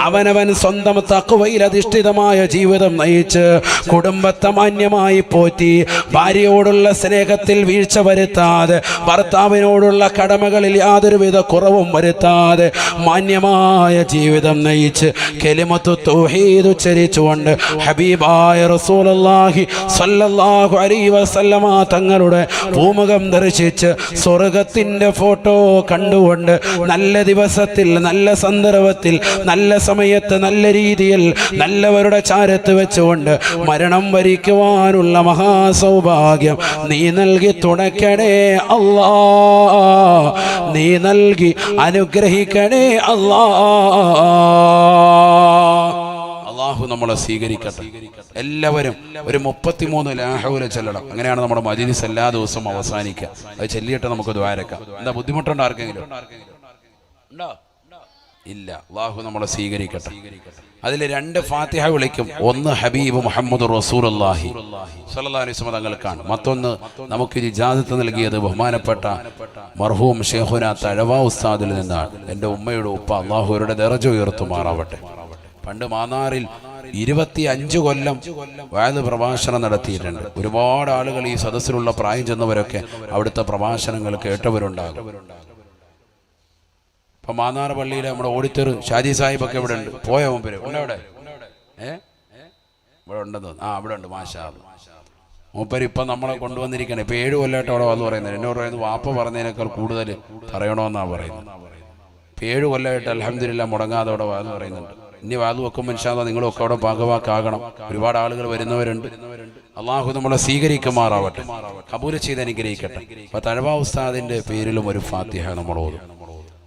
അവനവൻ സ്വന്തം തഖ്വയിൽ അധിഷ്ഠിതമായ ജീവിതം നയിച്ച് കുടുംബത്തെ മാന്യമായി പോറ്റി ഭാര്യയോടുള്ള സ്നേഹത്തിൽ വീഴ്ച വരുത്താതെ ഭർത്താവിനോടുള്ള കടമകളിൽ യാതൊരുവിധ കുറവും വരുത്താതെ മാന്യമായ ജീവിതം നയിച്ച് കലിമത്തു തൗഹീദ് ഉച്ചരിച്ചുകൊണ്ട് ഹബീബായ റസൂലുള്ളാഹി സ്വല്ലല്ലാഹു അലൈഹി വസല്ലമ തങ്ങളുടെ പൂമുഖം ദർശിച്ച് സ്വർഗത്തിന്റെ ഫോട്ടോ കണ്ടുകൊണ്ട് നല്ല ദിവസത്തിൽ നല്ല സന്ദർഭത്തിൽ നല്ല സമയത്ത് നല്ല രീതിയിൽ നല്ലവരുടെ ചാരത്ത് വെച്ചുകൊണ്ട് മരണം വരിക്കുവാനുള്ള മഹാസൗഭാഗ്യം നീ നൽകി തുണയ്ക്കണേ അല്ലാ, നീ നൽകി അനുഗ്രഹിക്കണേ അല്ലാ. അല്ലാഹു നമ്മളെ സ്വീകരിക്കട്ടെ. എല്ലാവരും ഒരു 33 ലാ ഹൗല ചൊല്ലണം. അങ്ങനെയാണ് നമ്മുടെ മജ്‌ലിസ് എല്ലാ ദിവസവും അവസാനിക്കുക. അത് ചൊല്ലിയിട്ട് നമുക്ക് ദുആരക്കാം. എന്താ ബുദ്ധിമുട്ടുണ്ടോ ആർക്കെങ്കിലും? ഉണ്ടോ? ഇല്ല. അല്ലാഹു നമ്മളെ സ്വീകരിക്കട്ടെ. അതിൽ 2 ഫാത്തിഹ വിളിക്കും. ഒന്ന് ഹബീബ് മുഹമ്മദ് റസൂലുള്ളാഹി സ്വല്ലല്ലാഹു അലൈഹി വസല്ലം തങ്ങൾക്കാണ്. മറ്റൊന്ന് നമുക്ക് ഇജാസത്ത് നൽകിയത് ബഹുമാനപ്പെട്ട മർഹൂം ശൈഖുന തഴവ ഉസ്താദിൽ നിന്നാണ്. എൻ്റെ ഉമ്മയുടെ ഉപ്പ അല്ലാഹു അവരുടെ ദറജ ഉയർത്തുമാറാവട്ടെ. പണ്ട് മാന്നാറിൽ 25 കൊല്ലം വഅദ് പ്രഭാഷണം നടത്തിയിട്ടുണ്ട്. ഒരുപാട് ആളുകൾ ഈ സദസ്സിലുള്ള പ്രായം ചെന്നവരൊക്കെ അവിടുത്തെ പ്രഭാഷണങ്ങൾ കേട്ടവരുണ്ടാകും. ഇപ്പൊ മാന്നാർ പള്ളിയിലെ നമ്മുടെ ഓഡിറ്റർ ഷാജി സാഹിബൊക്കെ ഇവിടെ ഉണ്ട്. പോയ മുമ്പിൽ അവിടെ ഇവിടെ ഉണ്ടെന്ന് അവിടെ ഉണ്ട്. മാഷാ മൂപ്പര് ഇപ്പം നമ്മളെ കൊണ്ടുവന്നിരിക്കണം. ഇപ്പൊ 7 കൊല്ലമായിട്ട് അവിടെ വന്ന് പറയുന്നത്. എന്നോട് പറയുന്നത് വാപ്പ പറഞ്ഞതിനേക്കാൾ കൂടുതൽ പറയണമെന്നാണ് പറയുന്നത്. ഇപ്പം 7 കൊല്ലമായിട്ട് അൽഹംദുലില്ലാ മുടങ്ങാതെ അവിടെ വാന്ന് പറയുന്നുണ്ട്. ഇനി വാത് വെക്കുമ്പോൾ ഇൻഷാ അല്ലാഹ് നിങ്ങളൊക്കെ അവിടെ ഭാഗവാക്കാകണം. ഒരുപാട് ആളുകൾ വരുന്നവരുണ്ട്. അള്ളാഹു നമ്മളെ സ്വീകരിക്കുമാറാവട്ടെ, കബൂൽ ചെയ്ത് അനുഗ്രഹിക്കട്ടെ. അപ്പൊ തഴവ ഉസ്താദിന്റെ പേരിലും ഒരു ഫാത്തിഹ നമ്മൾ ഓതും.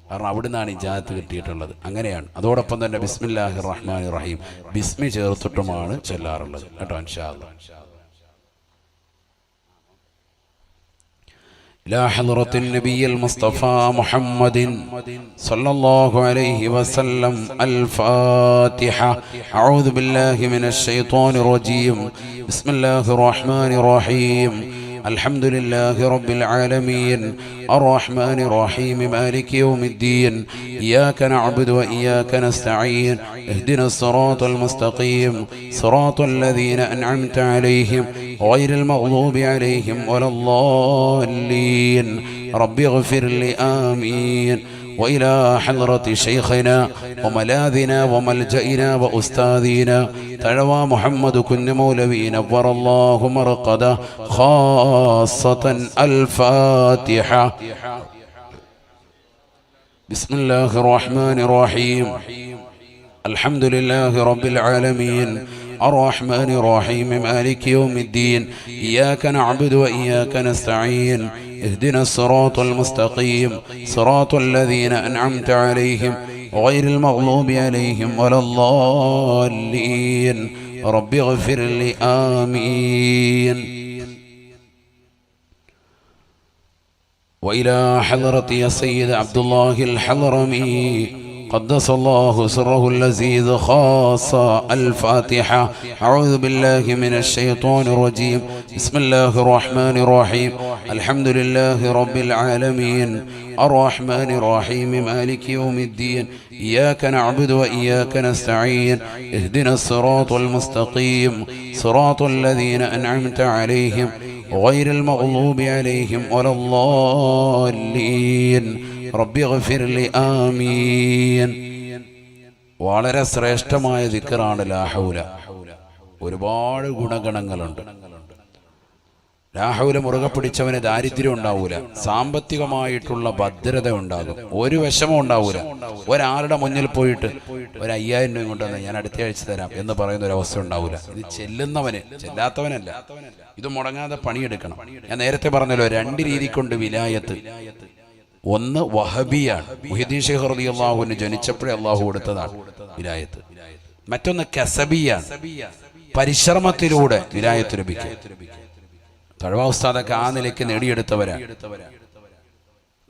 കാരണം അവിടുന്നാണ് ഇജാസത്ത് കിട്ടിയിട്ടുള്ളത്. അങ്ങനെയാണ്. അതോടൊപ്പം തന്നെ ബിസ്മില്ലാഹിർ റഹ്മാനിർ റഹീം ബിസ്മി ചേർത്തിട്ടുമാണ് ചൊല്ലാറുള്ളത് കേട്ടോ. ഇൻഷാ അല്ലാഹ്. إلى حضرة النبي المصطفى محمد صلى الله عليه وسلم الفاتحة. أعوذ بالله من الشيطان الرجيم. بسم الله الرحمن الرحيم. الحمد لله رب العالمين الرحمن الرحيم مالك يوم الدين إياك نعبد وإياك نستعين اهدنا الصراط المستقيم صراط الذين أنعمت عليهم غير المغضوب عليهم ولا الضالين رب اغفر لي آمين. وإلى حضرة شيخنا وملاذنا وملجئنا وأستاذنا تلوى محمد كن مولوي نور الله مرقده خاصة الفاتحة. بسم الله الرحمن الرحيم. الحمد لله رب العالمين الرحمن الرحيم مالك يوم الدين إياك نعبد وإياك نستعين اهدنا الصراط المستقيم صراط الذين أنعمت عليهم غير المغضوب عليهم ولا الضالين رب اغفر لي آمين. وإلى حضرة السيد عبد الله الحضرمي قدس الله سره اللذيذ خاصة الفاتحة. أعوذ بالله من الشيطان الرجيم. بسم الله الرحمن الرحيم. الحمد لله رب العالمين الرحمن الرحيم مالك يوم الدين إياك نعبد وإياك نستعين اهدنا الصراط المستقيم صراط الذين أنعمت عليهم غير المغضوب عليهم ولا الضالين رب اغفر لي آمين. വളരെ ശ്രേഷ്ഠമായ ദിക്റാണ് ലാ ഹൗല. ഒരുപാട് ഗുണഗണങ്ങളുണ്ട്. ലാ ഹൗല മുറുകെ പിടിച്ചവന് ദാരിദ്ര്യം ഉണ്ടാവൂല, സാമ്പത്തികമായിട്ടുള്ള ഭദ്രത ഉണ്ടാകും, ഒരു വിഷമം ഉണ്ടാവൂല. ഒരാളുടെ മുന്നിൽ പോയിട്ട് ഒരു 5000 രൂപ കൊണ്ടുവന്ന് ഞാൻ അടുത്ത ആഴ്ച തരാം എന്ന് പറയുന്ന ഒരു അവസ്ഥ ഉണ്ടാവൂല. ഇത് ചെല്ലുന്നവന്, ചെല്ലാത്തവനല്ല. ഇത് മുടങ്ങാതെ പണിയെടുക്കണം. ഞാൻ നേരത്തെ പറഞ്ഞല്ലോ, 2 രീതി കൊണ്ട് വിലായത്ത്. ഒന്ന് വഹബിയാണ്, മുഹ്യിദ്ദീൻ ശൈഖ് റളിയല്ലാഹു അൻഹു ജനിച്ചപ്പോഴേ അള്ളാഹു കൊടുത്തതാണ് വിലായത്ത്. മറ്റൊന്ന് കസബിയാണ്, പരിശ്രമത്തിലൂടെ വിലായത്ത് ലഭിക്കും. തഴവ ഉസ്താദൊക്കെ ആ നിലയ്ക്ക് നേടിയെടുത്തവരാണ്.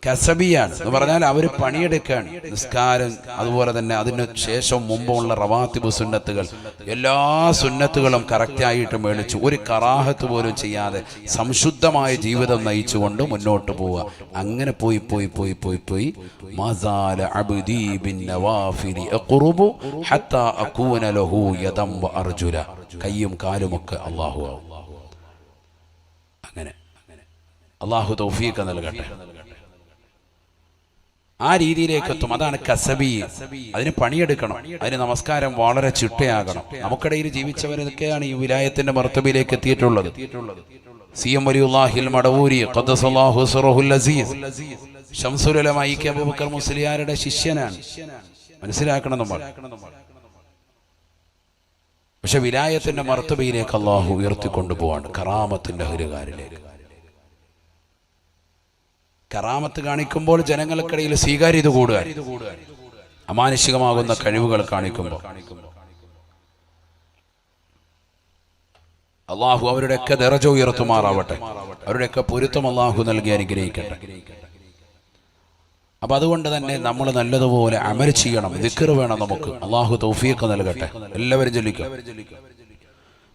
കസബിയാണ് എന്ന് പറഞ്ഞാൽ അവർ പണിയെടുക്കുകയാണ്. നിസ്കാരം, അതുപോലെ തന്നെ അതിന് ശേഷം മുമ്പുള്ള റവാത്തിബ് സുന്നത്തുകൾ, എല്ലാ സുന്നത്തുകളും കറക്റ്റായിട്ട് മേടിച്ചു, ഒരു കറാഹത്ത് പോലും ചെയ്യാതെ സംശുദ്ധമായ ജീവിതം നയിച്ചുകൊണ്ട് മുന്നോട്ട് പോവുക. അങ്ങനെ പോയി പോയി പോയി പോയി പോയി മസാല അബ്ദീ ബിൻ നവാഫിലി അഖ്റുബു ഹത്താ അകൂന ലഹു യദം വ അർജുല, കയ്യും കാലുമൊക്കെ അല്ലാഹു അങ്ങനെ അല്ലാഹു തൗഫീഖ് നൽകട്ടെ. ആ രീതിയിലേക്ക് എത്തും. അതാണ് കസബി. അതിന് പണിയെടുക്കണം, അതിന് നമസ്കാരം വളരെ ചിട്ടയാകണം. നമുക്കിടയിൽ ജീവിച്ചവരൊക്കെയാണ് ഈ വിലായത്തിന്റെ മർത്തബയിലേക്ക് എത്തിയിട്ടുള്ളത്. സിഎം വലിയുല്ലാഹിൽ മടവൂരി ഖദ്ദസല്ലാഹു സിറഹുൽ അസീസ് ശംസുൽ ഉലമ ഇ.കെ. അബൂബക്കർ മുസ്ലിയാരുടെ ശിഷ്യനാണ്. മനസ്സിലാക്കണം നമ്മൾ. പക്ഷെ വിലായത്തിന്റെ മർത്തബയിലേക്ക് അള്ളാഹു ഉയർത്തിക്കൊണ്ടുപോവാണ്, കറാമത്തിന്റെ ഹുരുകാരിലേക്ക്. കറാമത്ത് കാണിക്കുമ്പോൾ ജനങ്ങൾക്കിടയിൽ സ്വീകാര്യത കൂടുക, അമാനുഷികമാകുന്ന കഴിവുകൾ കാണിക്കുമ്പോൾ അള്ളാഹു അവരുടെയൊക്കെ ദറജ ഉയർത്തുമാറാവട്ടെ, അവരുടെയൊക്കെ പൊരുത്തം അള്ളാഹു നൽകി അനുഗ്രഹിക്കട്ടെ. അപ്പൊ അതുകൊണ്ട് തന്നെ നമ്മൾ നല്ലതുപോലെ അമൽ ചെയ്യണം, ദിക്ർ വേണം നമുക്ക്. അള്ളാഹു തൗഫീഖ് നൽകട്ടെ. എല്ലാവരും ചൊല്ലിക്കുക.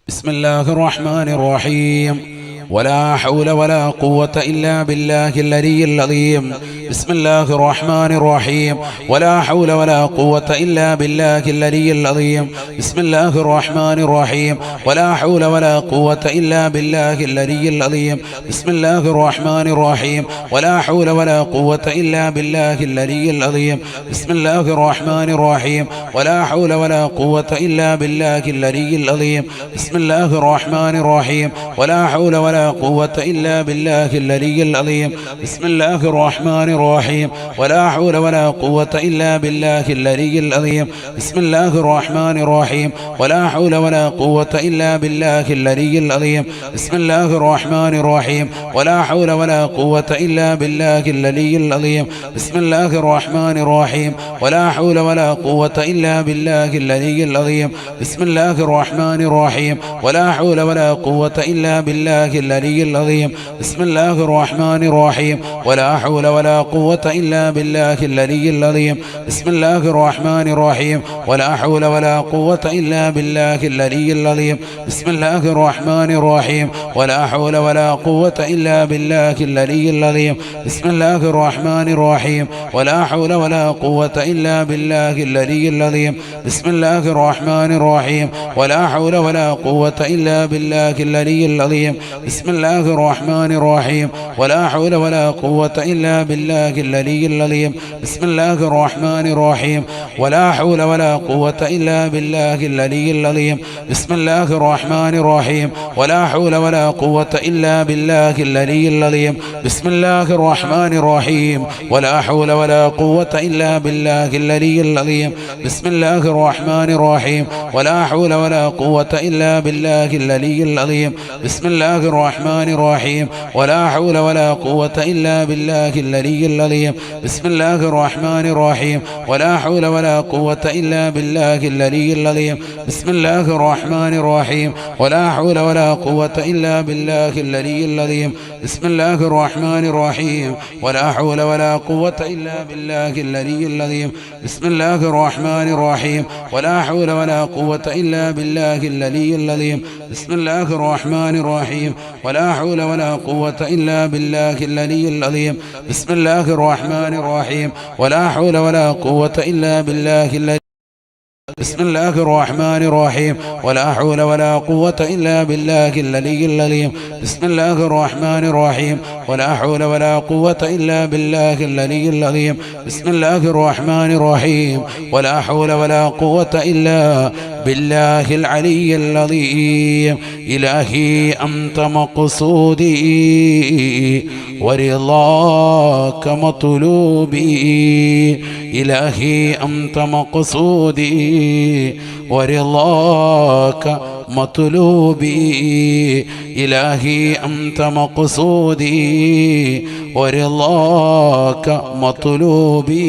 ബിസ്മില്ലാഹിർ റഹ്മാനിർ റഹീം. ولا حول ولا قوة إلا بالله العلي العظيم. بسم الله الرحمن الرحيم. ولا حول ولا قوة إلا بالله العلي العظيم. بسم الله الرحمن الرحيم. ولا حول ولا قوة إلا بالله العلي العظيم. بسم الله الرحمن الرحيم. ولا حول ولا قوة إلا بالله العلي العظيم. بسم الله الرحمن الرحيم. ولا حول ولا قوة إلا بالله العلي العظيم. بسم الله الرحمن الرحيم. ولا حول ولا قوة إلا بالله العلي العظيم. بسم الله الرحمن الرحيم. ولا حول ولا قوة إلا بالله العلي العظيم. بسم الله الرحمن الرحيم. ولا حول ولا قوة إلا بالله العلي العظيم. بسم الله الرحمن الرحيم. ولا حول ولا قوة إلا بالله العلي العظيم. بسم الله الرحمن الرحيم. ولا حول ولا قوة إلا بالله العلي العظيم. بسم الله الرحمن الرحيم. ولا حول ولا قوة إلا بالله العلي العظيم. بسم الله الرحمن الرحيم. ولا حول ولا قوة إلا بالله العلي العظيم. بسم الله الرحمن الرحيم. ولا حول ولا قوة إلا بالله العلي العظيم. بسم الله الرحمن الرحيم. ولا حول ولا قوة إلا بالله العلي العظيم. بسم الله الرحمن الرحيم. ولا حول ولا قوة إلا بالله العلي العظيم. بسم الله الرحمن الرحيم. ولا حول ولا قوة إلا بالله العلي العظيم. بسم الله الرحمن الرحيم. ولا حول ولا قوة إلا بالله العلي العظيم. بسم الله الرحمن الرحيم. ولا حول ولا قوة إلا بالله العلي العظيم. بسم الله الرحمن الرحيم. ولا حول ولا قوة إلا بالله العلي العظيم. بسم الله الرحمن الرحيم. ولا حول ولا قوة إلا بالله العلي العظيم. بسم الله الرحمن الرحيم. ولا حول ولا قوة إلا بالله العلي العظيم. بسم الله الرحمن الرحيم. ولا حول ولا قوة إلا بالله العلي العظيم. بسم الله الرحمن الرحيم. ولا حول ولا قوة إلا بالله العلي العظيم. بسم الله الرحمن الرحيم. ولا حول ولا قوة إلا بالله العلي العظيم. بسم الله الرحمن الرحيم. ولا حول ولا قوة إلا بالله العلي العظيم. بسم الله الرحمن الرحيم. ولا حول ولا قوة إلا بالله العلي العظيم. بسم الله الرحمن الرحيم. ولا حول ولا قوة إلا بالله العلي العظيم. بسم الله الرحمن الرحيم. ولا حول ولا قوة إلا بالله العلي. بسم الله الرحمن الرحيم. ولا حول ولا قوة إلا بالله العلي العظيم. بسم الله الرحمن الرحيم. ولا حول ولا قوة إلا بالله العلي العظيم. بسم الله الرحمن الرحيم. ولا حول ولا قوة إلا بالله العلي العظيم. إلهي أنت مقصودي ورضاك مطلوبي. إلهي أنت مقصودي ورضاك مطلوبي. إلهي أنت مقصودي ورضاك مطلوبي.